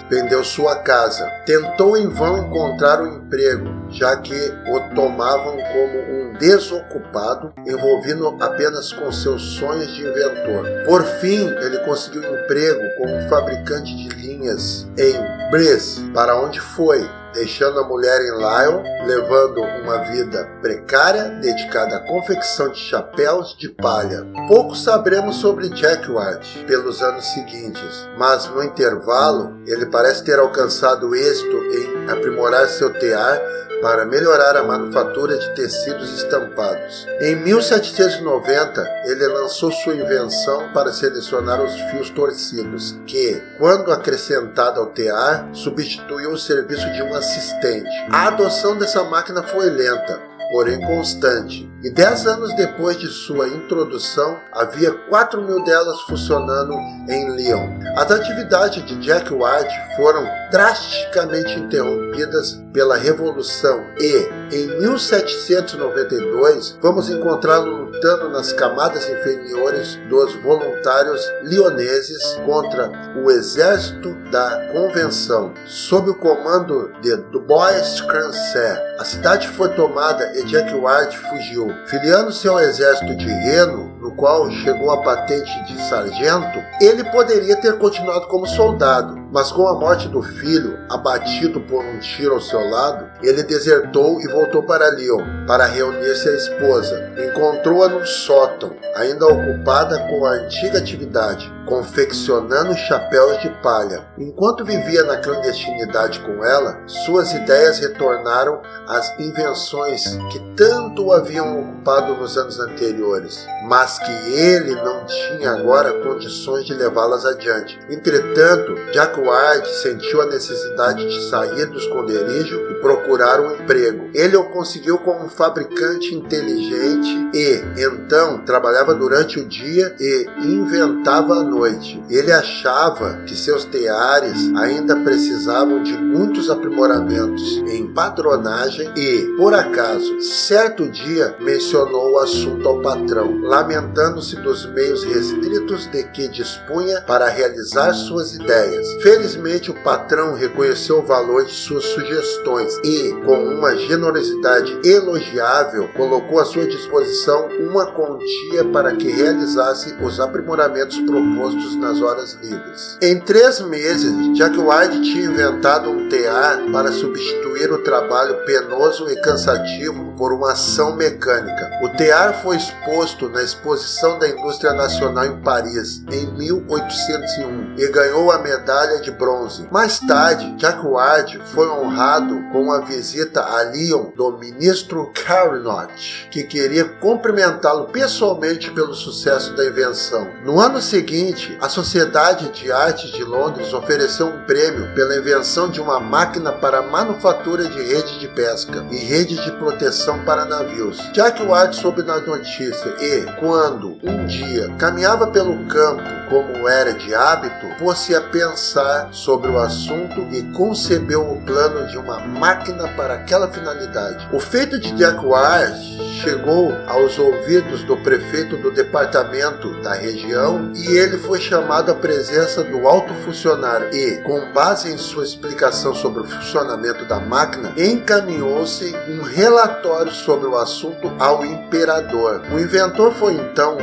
vendeu sua casa. Tentou em vão encontrar um emprego, já que o tomavam como um desocupado, envolvido apenas com seus sonhos de inventor. Por fim, ele conseguiu emprego como fabricante de linhas em Brice, para onde foi, deixando a mulher em Lyon, levando uma vida precária, dedicada à confecção de chapéus de palha. Pouco saberemos sobre Jack Ward pelos anos seguintes, mas no intervalo, ele parece ter alcançado êxito em aprimorar seu tear para melhorar a manufatura de tecidos estampados. Em 1790, ele lançou sua invenção para selecionar os fios torcidos, que, quando acrescentada ao tear, substituiu o serviço de um assistente. A adoção dessa máquina foi lenta, porém constante, e 10 anos depois de sua introdução, havia 4.000 delas funcionando em Lyon. As atividades de Jack Ward foram drasticamente interrompidas pela Revolução e, em 1792, vamos encontrá-lo lutando nas camadas inferiores dos voluntários lioneses contra o exército da Convenção, sob o comando de Dubois-Crancet. A cidade foi tomada e Jack Ward fugiu. Filiando-se ao exército de Reno, no qual chegou a patente de sargento, ele poderia ter continuado como soldado, mas com a morte do filho, abatido por um tiro ao seu lado, ele desertou e voltou para Lyon para reunir-se à esposa. Encontrou-a num sótão, ainda ocupada com a antiga atividade, confeccionando chapéus de palha. Enquanto vivia na clandestinidade com ela, suas ideias retornaram às invenções que tanto o haviam ocupado nos anos anteriores, mas que ele não tinha agora condições de levá-las adiante. Entretanto, Jack Ward sentiu a necessidade de sair do esconderijo e procurar um emprego. Ele o conseguiu como um fabricante inteligente e, então, trabalhava durante o dia e inventava à noite. Ele achava que seus teares ainda precisavam de muitos aprimoramentos em padronagem e, por acaso, certo dia mencionou o assunto ao patrão, lamentando-se dos meios restritos de que dispunha para realizar suas ideias. Felizmente, o patrão reconheceu o valor de suas sugestões e, com uma generosidade elogiável, colocou à sua disposição uma quantia para que realizasse os aprimoramentos propostos nas horas livres. Em 3 meses, Jack White tinha inventado um tear para substituir o trabalho penoso e cansativo por uma ação mecânica. O tear foi exposto na Exposição da Indústria Nacional em Paris, em 1801, e ganhou a medalha de bronze. Mais tarde, Jack White foi honrado com uma visita a Lyon do ministro Carnot, que queria cumprimentá-lo pessoalmente pelo sucesso da invenção. No ano seguinte, a Sociedade de Artes de Londres ofereceu um prêmio pela invenção de uma máquina para a manufatura de rede de pesca e rede de proteção para navios. Jack White soube da notícia e, quando um dia caminhava pelo campo como era de hábito, pôs-se a pensar sobre o assunto e concebeu o plano de uma máquina para aquela finalidade. O feito de Jack White chegou aos ouvidos do prefeito do departamento da região e ele foi chamado à presença do alto funcionário e, com base em sua explicação sobre o funcionamento da máquina, encaminhou-se um relatório sobre o assunto ao imperador. O inventor foi então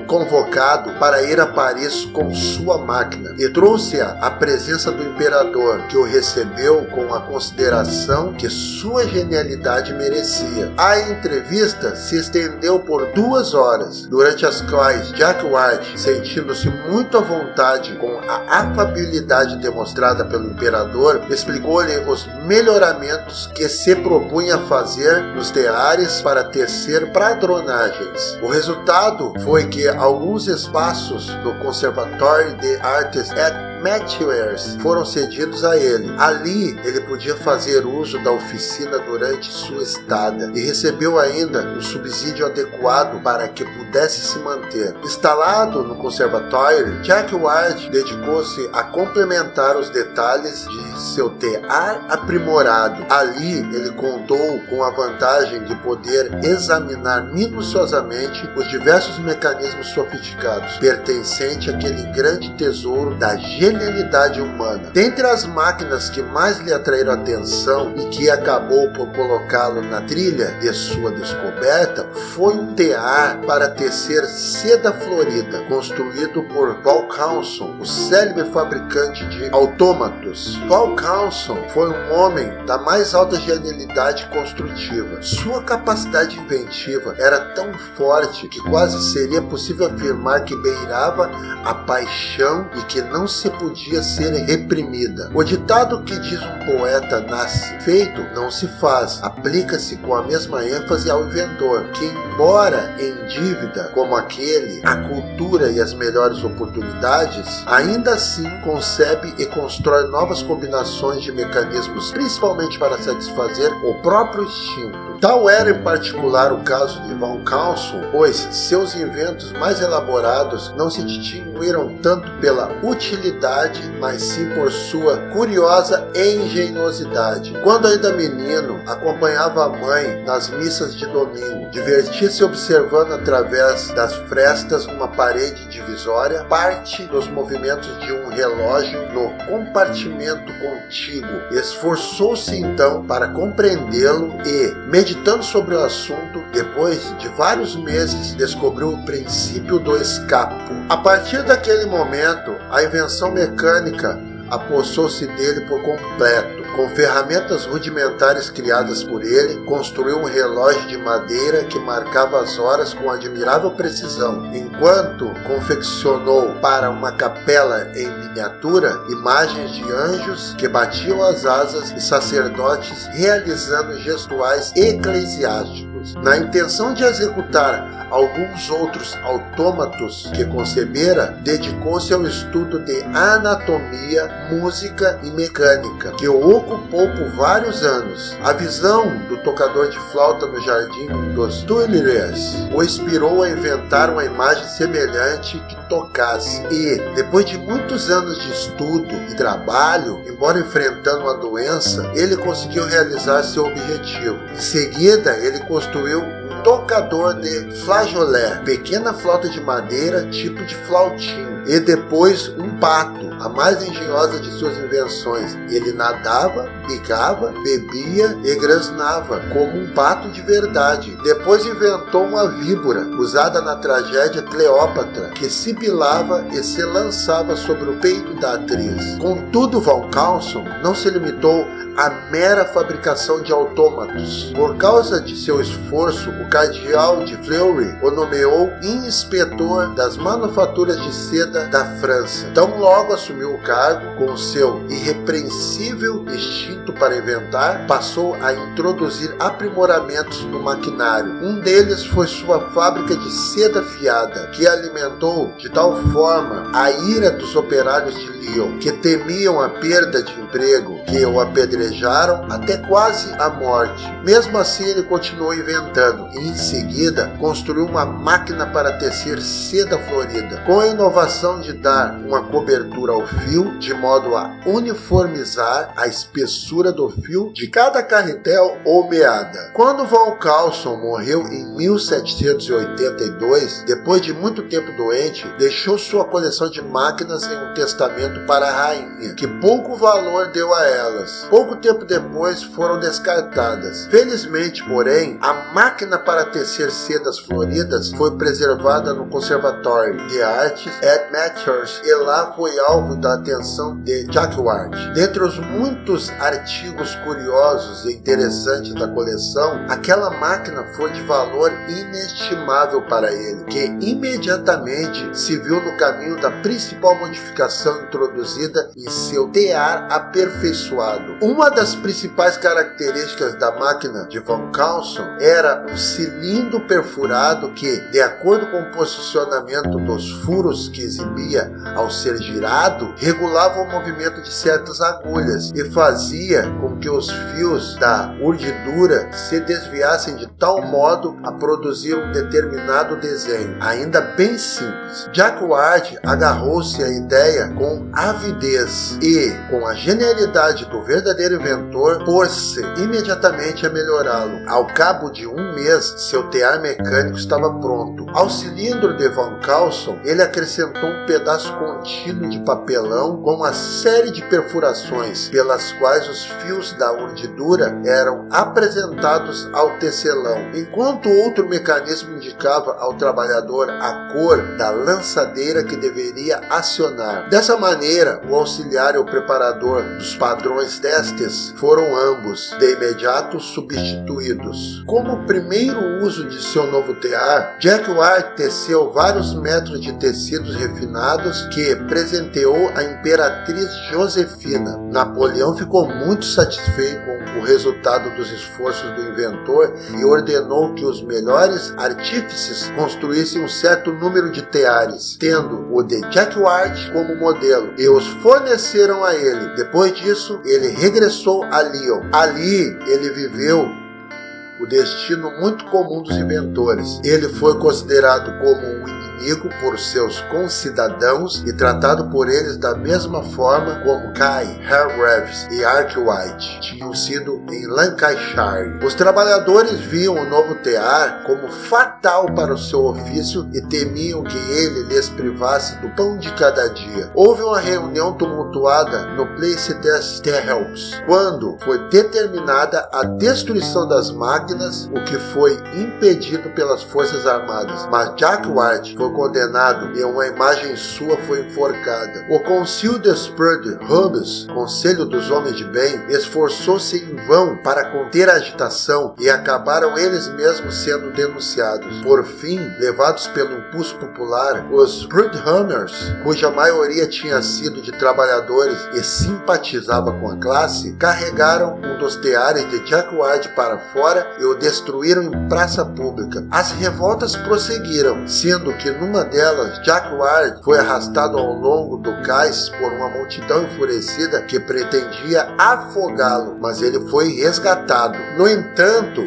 convocado para ir a Paris com sua máquina e trouxe-a à presença do imperador, que o recebeu com a consideração que sua genialidade merecia. A entrevista se estendeu por 2 horas, durante as quais Jack White, sentindo-se muito à vontade com a afabilidade demonstrada pelo imperador, explicou-lhe os melhoramentos que se propunha fazer nos teares para tecer padronagens. O resultado foi que alguns espaços do Conservatoire des Arts et Metiers foram cedidos a ele. Ali, ele podia fazer uso da oficina durante sua estada e recebeu ainda um subsídio adequado para que pudesse se manter. Instalado no conservatório, Jack White dedicou-se a complementar os detalhes de seu tear aprimorado. Ali, ele contou com a vantagem de poder examinar minuciosamente os diversos mecanismos sofisticados pertencentes àquele grande tesouro da genialidade humana. Dentre as máquinas que mais lhe atraíram a atenção e que acabou por colocá-lo na trilha de sua descoberta, foi um tear para tecer seda florida, construído por Paul Coulson, o célebre fabricante de autômatos. Paul Coulson foi um homem da mais alta genialidade construtiva. Sua capacidade inventiva era tão forte que quase seria possível afirmar que beirava a paixão e que não se podia ser reprimida. O ditado que diz um poeta nasce feito, não se faz, aplica-se com a mesma ênfase ao inventor, que embora em dívida como aquele, a cultura e as melhores oportunidades, ainda assim concebe e constrói novas combinações de mecanismos, principalmente para satisfazer o próprio instinto. Tal era em particular o caso de Von Coulson, pois seus inventos mais elaborados não se distinguiram tanto pela utilidade, mas sim por sua curiosa engenhosidade. Quando ainda menino, acompanhava a mãe nas missas de domingo, divertia-se observando através das frestas numa parede divisória parte dos movimentos de um relógio no compartimento contíguo. Esforçou-se então para compreendê-lo e, meditando sobre o assunto, depois de vários meses, descobriu o princípio do escapo. A partir daquele momento, a invenção mecânica apossou-se dele por completo. Com ferramentas rudimentares criadas por ele, construiu um relógio de madeira que marcava as horas com admirável precisão, enquanto confeccionou para uma capela em miniatura imagens de anjos que batiam as asas e sacerdotes realizando gestuais eclesiásticos. Na intenção de executar alguns outros autômatos que concebera, dedicou-se ao estudo de anatomia, música e mecânica, que o ocupou por vários anos. A visão do tocador de flauta no jardim dos Tuileries o inspirou a inventar uma imagem semelhante que tocasse e, depois de muitos anos de estudo e trabalho, embora enfrentando uma doença, ele conseguiu realizar seu objetivo. Em seguida, ele construiu um tocador de flageolet, pequena flauta de madeira tipo de flautim, e depois um pato, a mais engenhosa de suas invenções. Ele nadava, picava, bebia e grasnava como um pato de verdade. Depois inventou uma víbora, usada na tragédia Cleópatra, que sibilava e se lançava sobre o peito da atriz. Contudo, Von Carlson não se limitou à mera fabricação de autômatos. Por causa de seu esforço, o cardeal de Fleury o nomeou inspetor das manufaturas de seda da França. Tão logo assumiu o cargo, com seu irrepreensível instinto para inventar, passou a introduzir aprimoramentos no maquinário. Um deles foi sua fábrica de seda fiada, que alimentou de tal forma a ira dos operários de Lyon, que temiam a perda de emprego, que o apedrejaram até quase a morte. Mesmo assim, ele continuou inventando e, em seguida, construiu uma máquina para tecer seda florida, com a inovação de dar uma cobertura ao fio, de modo a uniformizar a espessura do fio de cada carretel ou meada. Quando Von Carlson morreu em 1782, depois de muito tempo doente, deixou sua coleção de máquinas em um testamento para a rainha, que pouco valor deu a elas. Pouco tempo depois foram descartadas. Felizmente, porém, a máquina para tecer sedas floridas foi preservada no Conservatório de Artes at Matchurst e lá foi alvo da atenção de Jacquard. Dentre os muitos artigos curiosos e interessantes da coleção, aquela máquina foi de valor inestimável para ele, que imediatamente se viu no caminho da principal modificação introduzida em seu tear aperfeiçoado. Uma das principais características da máquina de Von Carlson era um cilindro perfurado que, de acordo com o posicionamento dos furos que exibia ao ser girado, regulava o movimento de certas agulhas e fazia com que os fios da urdidura se desviassem de tal modo a produzir um determinado desenho, ainda bem simples. Jacquard agarrou-se à ideia com avidez e, com a genialidade do verdadeiro inventor, pôs-se imediatamente a melhorá-lo. Ao cabo de um mês, seu tear mecânico estava pronto. Ao cilindro de Von Carlson, ele acrescentou um pedaço contínuo de papelão com uma série de perfurações, pelas quais os fios da urdidura eram apresentados ao tecelão, enquanto outro mecanismo indicava ao trabalhador a cor da lançadeira que deveria acionar. Dessa maneira, o auxiliar e o preparador dos padrões testes foram ambos, de imediato, substituídos. Como primeiro uso de seu novo tear, Jacquard teceu vários metros de tecidos refinados que presenteou a imperatriz Josefina. Napoleão ficou muito satisfeito com o resultado dos esforços do inventor e ordenou que os melhores artífices construíssem um certo número de teares, tendo o de Jacquard como modelo, e os forneceram a ele. Depois disso, ele regressou a Lyon. Ali, ele viveu o destino muito comum dos inventores. Ele foi considerado como um inimigo por seus concidadãos e tratado por eles da mesma forma como Cay, Hargreaves e Arkwright tinham sido em Lancashire. Os trabalhadores viam o novo tear como fatal para o seu ofício e temiam que ele lhes privasse do pão de cada dia. Houve uma reunião tumultuada no Place des Terreux, quando foi determinada a destruição das máquinas, o que foi impedido pelas forças armadas. Mas Jacquard foi condenado e uma imagem sua foi enforcada. O Concílio de Sprud-Rubens, Conselho dos Homens de Bem, esforçou-se em vão para conter a agitação e acabaram eles mesmos sendo denunciados. Por fim, levados pelo impulso popular, os Sprudhammers, cuja maioria tinha sido de trabalhadores e simpatizava com a classe, carregaram um dos teares de Jacquard para fora e o destruíram em praça pública. As revoltas prosseguiram, sendo que numa delas, Jacquard foi arrastado ao longo do cais por uma multidão enfurecida que pretendia afogá-lo, mas ele foi resgatado. No entanto,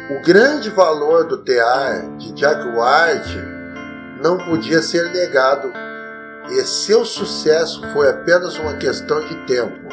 o grande valor do tear de Jacquard não podia ser negado, e seu sucesso foi apenas uma questão de tempo.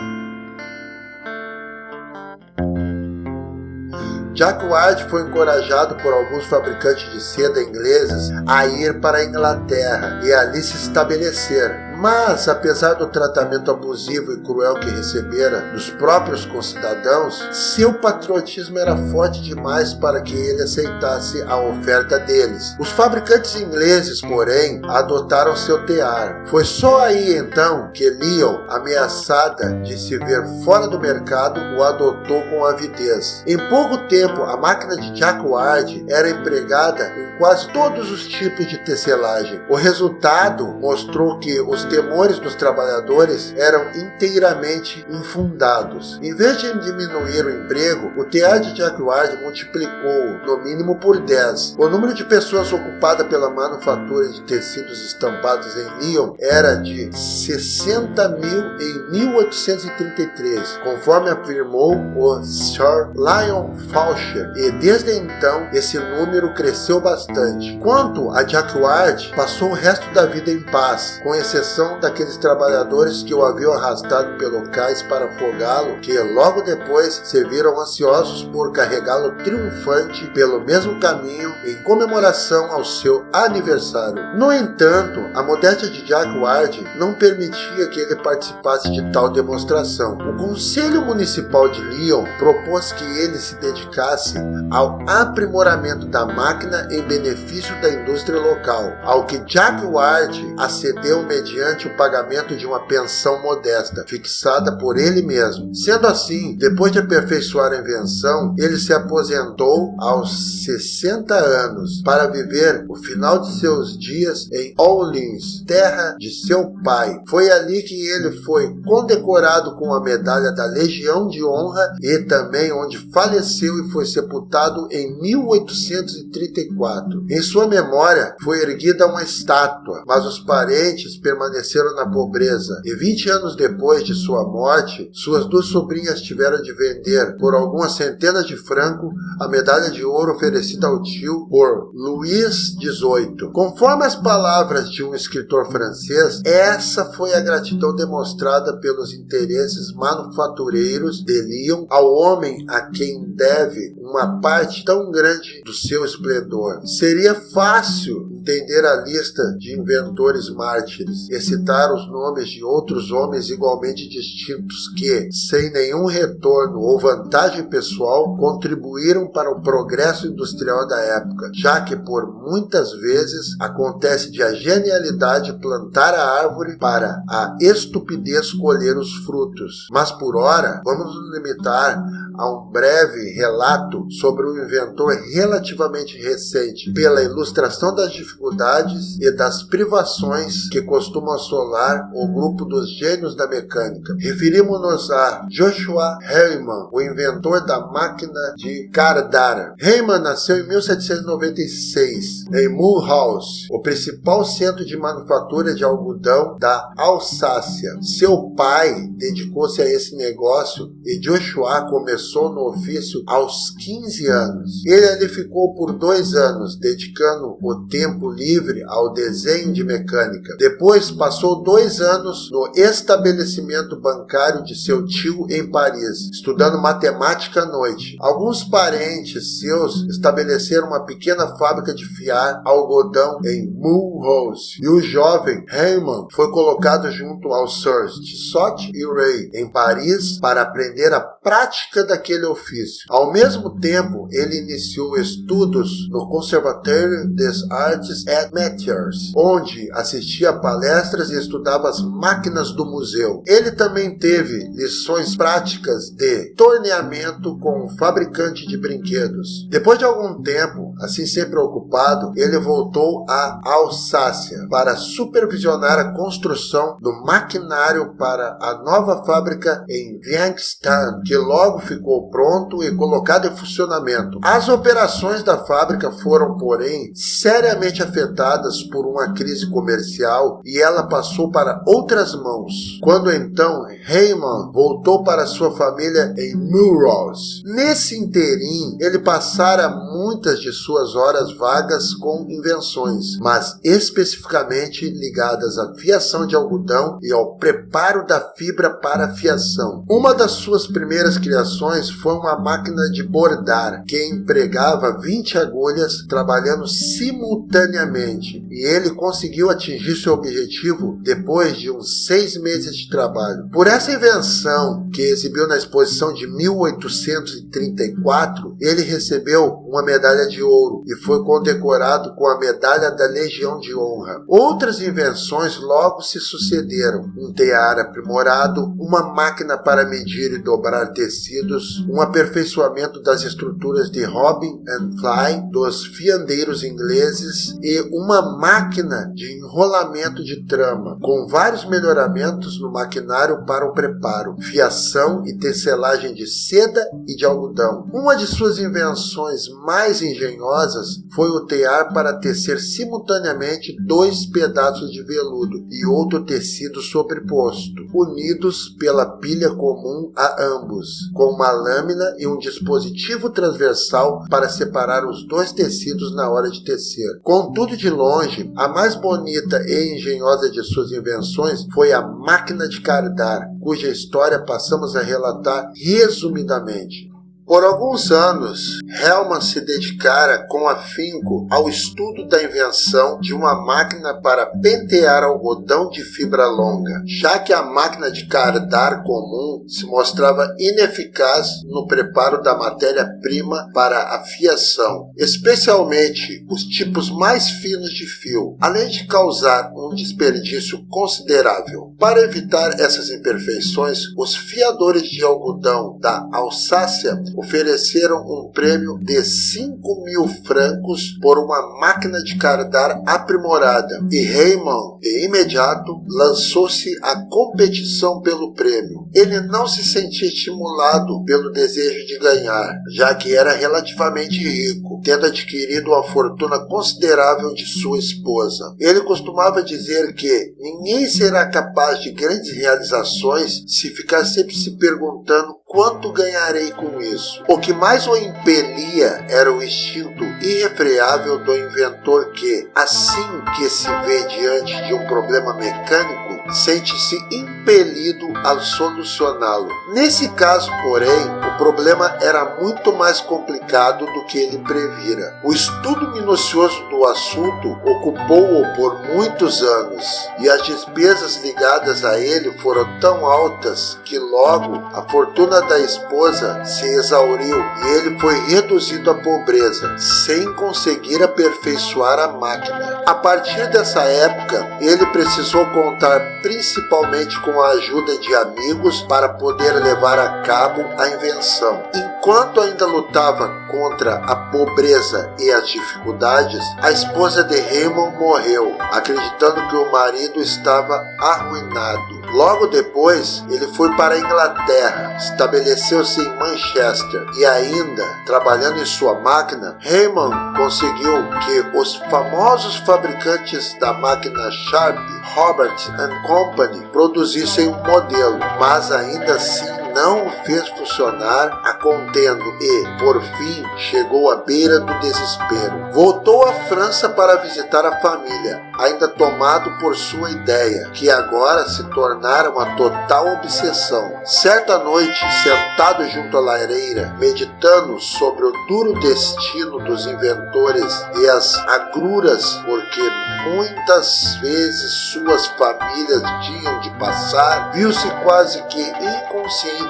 Jack Ward foi encorajado por alguns fabricantes de seda ingleses a ir para a Inglaterra e ali se estabelecer. Mas, apesar do tratamento abusivo e cruel que recebera dos próprios concidadãos, seu patriotismo era forte demais para que ele aceitasse a oferta deles. Os fabricantes ingleses, porém, adotaram seu tear. Foi só aí então que Lyon, ameaçada de se ver fora do mercado, o adotou com avidez. Em pouco tempo, a máquina de Jack Ward era empregada em quase todos os tipos de tecelagem. O resultado mostrou que os temores dos trabalhadores eram inteiramente infundados. Em vez de diminuir o emprego, o tear de Jack Ward multiplicou, no mínimo por 10. O número de pessoas ocupadas pela manufatura de tecidos estampados em Lyon era de 60 mil em 1833, conforme afirmou o Sir Lyon Faucher, e desde então esse número cresceu bastante. Quanto a Jack Ward, passou o resto da vida em paz, com exceção daqueles trabalhadores que o haviam arrastado pelo cais para afogá-lo, que logo depois se viram ansiosos por carregá-lo triunfante pelo mesmo caminho em comemoração ao seu aniversário. No entanto, a modéstia de Jack Ward não permitia que ele participasse de tal demonstração. O Conselho Municipal de Lyon propôs que ele se dedicasse ao aprimoramento da máquina em benefício da indústria local, ao que Jack Ward acedeu mediante o pagamento de uma pensão modesta, fixada por ele mesmo. Sendo assim, depois de aperfeiçoar a invenção, ele se aposentou aos 60 anos para viver o final de seus dias em Orleans, terra de seu pai. Foi ali que ele foi condecorado com a medalha da Legião de Honra e também onde faleceu e foi sepultado em 1834. Em sua memória foi erguida uma estátua, mas os parentes permaneceram na pobreza, e 20 anos depois de sua morte, suas duas sobrinhas tiveram de vender por algumas centenas de francos a medalha de ouro oferecida ao tio por Luís XVIII. Conforme as palavras de um escritor francês, essa foi a gratidão demonstrada pelos interesses manufatureiros de Lyon ao homem a quem deve uma parte tão grande do seu esplendor. Seria fácil entender a lista de inventores mártires e citar os nomes de outros homens igualmente distintos que, sem nenhum retorno ou vantagem pessoal, contribuíram para o progresso industrial da época, já que por muitas vezes acontece de a genialidade plantar a árvore para a estupidez colher os frutos. Mas por ora, vamos nos limitar a um breve relato sobre um inventor relativamente recente, pela ilustração das dificuldades e das privações que costumam assolar o grupo dos gênios da mecânica. Referimos-nos a Joshua Heyman, o inventor da máquina de Cardara. Heyman nasceu em 1796, em Mulhouse, o principal centro de manufatura de algodão da Alsácia. Seu pai dedicou-se a esse negócio e Joshua começou no ofício aos 15 anos. Ele ali ficou por 2 anos, dedicando o tempo livre ao desenho de mecânica. Depois passou 2 anos no estabelecimento bancário de seu tio em Paris, estudando matemática à noite. Alguns parentes seus estabeleceram uma pequena fábrica de fiar algodão em Mulhouse, e o jovem Heyman foi colocado junto aos Sirs Tissot e Ray em Paris para aprender a prática daquele ofício. Ao mesmo tempo, ele iniciou estudos no Conservatoire des Arts et Métiers, onde assistia a palestras e estudava as máquinas do museu. Ele também teve lições práticas de torneamento com um fabricante de brinquedos. Depois de algum tempo, assim sempre ocupado, ele voltou à Alsácia para supervisionar a construção do maquinário para a nova fábrica em Wittgenstein, que logo ficou pronto e colocado em funcionamento. As operações da fábrica foram, porém, seriamente afetadas por uma crise comercial e ela passou para outras mãos. Quando então Heyman voltou para sua família em Mulhouse. Nesse interim, ele passara muitas de suas horas vagas com invenções, mas especificamente ligadas à fiação de algodão e ao preparo da fibra para a fiação. Uma das suas primeiras criações foi uma máquina de bordar, que empregava 20 agulhas trabalhando simultaneamente, e ele conseguiu atingir seu objetivo depois de uns 6 meses de trabalho. Por essa invenção, que exibiu na exposição de 1834, ele recebeu uma medalha de ouro e foi condecorado com a medalha da Legião de Honra. Outras invenções logo se sucederam: um tear aprimorado, uma máquina para medir e dobrar tecidos, um aperfeiçoamento das estruturas de Robin and Fly dos fiandeiros ingleses e uma máquina de enrolamento de trama, com vários melhoramentos no maquinário para o preparo, fiação e tecelagem de seda e de algodão. Uma de suas invenções mais engenhosas foi o tear para tecer simultaneamente 2 pedaços de veludo e outro tecido sobreposto, unidos pela pilha comum a ambos, com uma lâmina e um dispositivo transversal para separar os 2 tecidos na hora de tecer. Contudo, de longe, a mais bonita e engenhosa de suas invenções foi a máquina de cardar, cuja história passamos a relatar resumidamente. Por alguns anos, Hellman se dedicara com afinco ao estudo da invenção de uma máquina para pentear algodão de fibra longa, já que a máquina de cardar comum se mostrava ineficaz no preparo da matéria-prima para a fiação, especialmente os tipos mais finos de fio, além de causar um desperdício considerável. Para evitar essas imperfeições, os fiadores de algodão da Alsácia ofereceram um prêmio de 5.000 francos por uma máquina de cardar aprimorada, e Heyman, de imediato, lançou-se à competição pelo prêmio. Ele não se sentia estimulado pelo desejo de ganhar, já que era relativamente rico, tendo adquirido uma fortuna considerável de sua esposa. Ele costumava dizer que ninguém será capaz de grandes realizações se ficar sempre se perguntando quanto ganharei com isso. O que mais o impelia era o instinto irrefreável do inventor que, assim que se vê diante de um problema mecânico, sente-se impelido a solucioná-lo. Nesse caso, porém, o problema era muito mais complicado do que ele previra. O estudo minucioso do assunto ocupou-o por muitos anos, e as despesas ligadas a ele foram tão altas que logo a fortuna da esposa se exauriu e ele foi reduzido à pobreza, sem conseguir aperfeiçoar a máquina. A partir dessa época, ele precisou contar principalmente com a ajuda de amigos para poder levar a cabo a invenção. Enquanto ainda lutava contra a pobreza e as dificuldades, a esposa de Raymond morreu, acreditando que o marido estava arruinado. Logo depois, ele foi para a Inglaterra, estabeleceu-se em Manchester e ainda, trabalhando em sua máquina, Raymond conseguiu que os famosos fabricantes da máquina Sharp, Robert & Company, produzissem um modelo, mas ainda assim não o fez funcionar a contento e, por fim, chegou à beira do desespero. Voltou à França para visitar a família, ainda tomado por sua ideia, que agora se tornara uma total obsessão. Certa noite, sentado junto à lareira, meditando sobre o duro destino dos inventores e as agruras porque muitas vezes suas famílias tinham de passar, viu-se quase que inconscientemente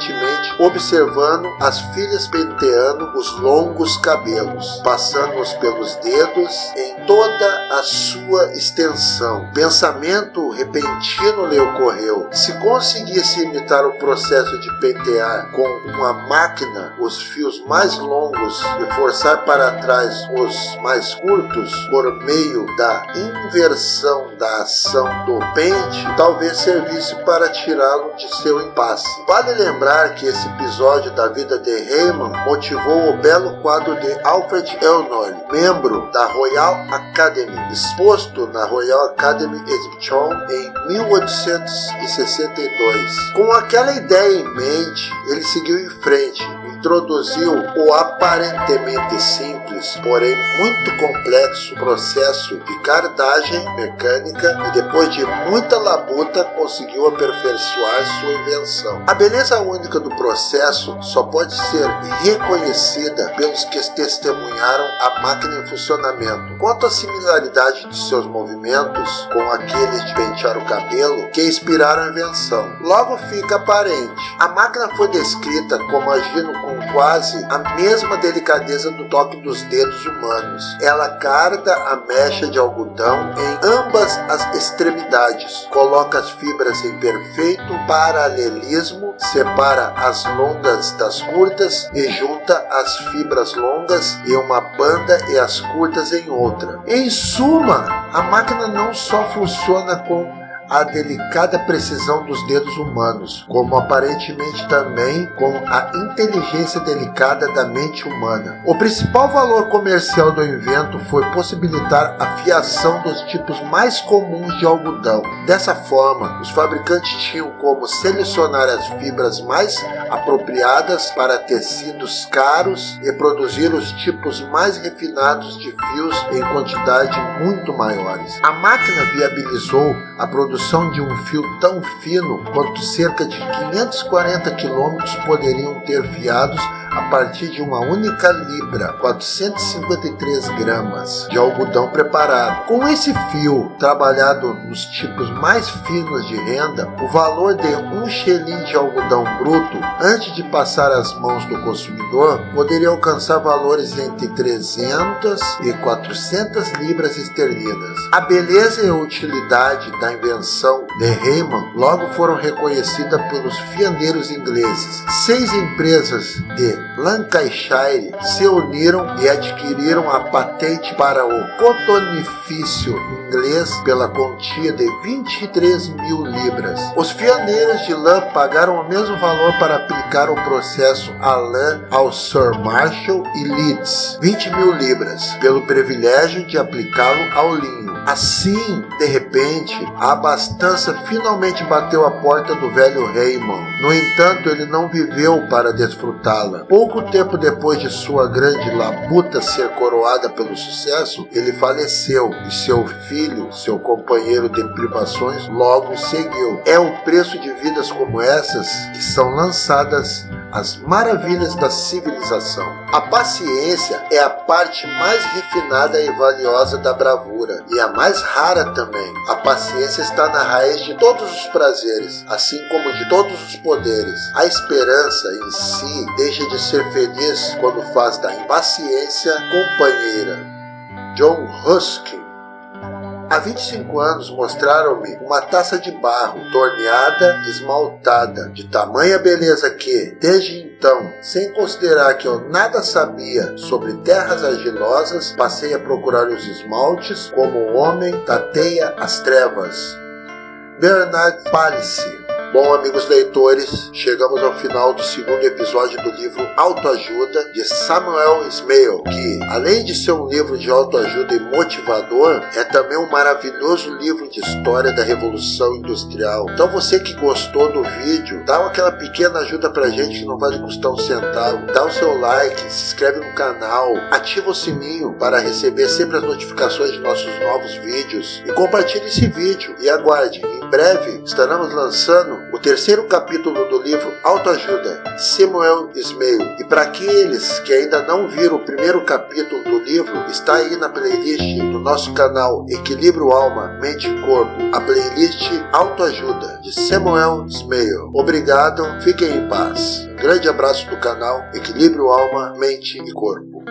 observando as filhas penteando os longos cabelos, passando-os pelos dedos em toda a sua extensão. Pensamento repentino lhe ocorreu: se conseguisse imitar o processo de pentear com uma máquina os fios mais longos e forçar para trás os mais curtos por meio da inversão da ação do pente, talvez servisse para tirá-lo de seu impasse. Vale lembrar que esse episódio da vida de Raymond motivou o belo quadro de Alfred Elnoy, membro da Royal Academy, exposto na Royal Academy Exhibition em 1862. Com aquela ideia em mente, ele seguiu em frente, introduziu o aparentemente simples, porém muito complexo processo de cardagem mecânica e depois de muita labuta conseguiu aperfeiçoar sua invenção. A beleza única do processo só pode ser reconhecida pelos que testemunharam a máquina em funcionamento. Quanto à similaridade de seus movimentos com aqueles de pentear o cabelo que inspiraram a invenção, logo fica aparente. A máquina foi descrita como agindo com quase a mesma delicadeza do toque dos dedos humanos. Ela carda a mecha de algodão em ambas as extremidades, coloca as fibras em perfeito paralelismo, separa as longas das curtas e junta as fibras longas em uma banda e as curtas em outra. Em suma, a máquina não só funciona com a delicada precisão dos dedos humanos, como aparentemente também com a inteligência delicada da mente humana. O principal valor comercial do invento foi possibilitar a fiação dos tipos mais comuns de algodão. Dessa forma, os fabricantes tinham como selecionar as fibras mais apropriadas para tecidos caros e produzir os tipos mais refinados de fios em quantidade muito maiores. A máquina viabilizou a produção de um fio tão fino quanto cerca de 540 km poderiam ter fiados a partir de uma única libra, 453 gramas, de algodão preparado. Com esse fio trabalhado nos tipos mais finos de renda, o valor de um xelim de algodão bruto, antes de passar às mãos do consumidor, poderia alcançar valores entre 300 e 400 libras esterlinas. A beleza e a utilidade da invenção de Raymond logo foram reconhecidas pelos fiandeiros ingleses. 6 empresas de Lancashire se uniram e adquiriram a patente para o cotonifício inglês pela quantia de 23 mil libras. Os fiandeiros de lã pagaram o mesmo valor para aplicar o processo à lã ao Sir Marshall e Leeds, 20 mil libras, pelo privilégio de aplicá-lo ao linho. Assim, de repente, a abastança finalmente bateu à porta do velho Raymond. No entanto, ele não viveu para desfrutá-la. Pouco tempo depois de sua grande labuta ser coroada pelo sucesso, ele faleceu e seu filho, seu companheiro de privações, logo seguiu. É o preço de vidas como essas que são lançadas as maravilhas da civilização. A paciência é a parte mais refinada e valiosa da bravura, e a mais rara também. A paciência está na raiz de todos os prazeres, assim como de todos os poderes. A esperança em si deixa de ser feliz quando faz da impaciência companheira. John Ruskin. Há 25 anos mostraram-me uma taça de barro, torneada e esmaltada, de tamanha beleza que, desde então, sem considerar que eu nada sabia sobre terras argilosas, passei a procurar os esmaltes como o homem tateia as trevas. Bernard Palissy. Bom, amigos leitores, chegamos ao final do segundo episódio do livro Autoajuda, de Samuel Ismail, que, além de ser um livro de autoajuda e motivador, é também um maravilhoso livro de história da Revolução Industrial. Então você que gostou do vídeo, dá aquela pequena ajuda pra gente que não vai custar um centavo, dá o seu like, se inscreve no canal, ativa o sininho para receber sempre as notificações de nossos novos vídeos e compartilhe esse vídeo e aguarde, em breve estaremos lançando o terceiro capítulo do livro Autoajuda, de Samuel Ismail. E para aqueles que ainda não viram o primeiro capítulo do livro, está aí na playlist do nosso canal Equilíbrio Alma, Mente e Corpo, a playlist Autoajuda, de Samuel Ismail. Obrigado, fiquem em paz. Um grande abraço do canal Equilíbrio Alma, Mente e Corpo.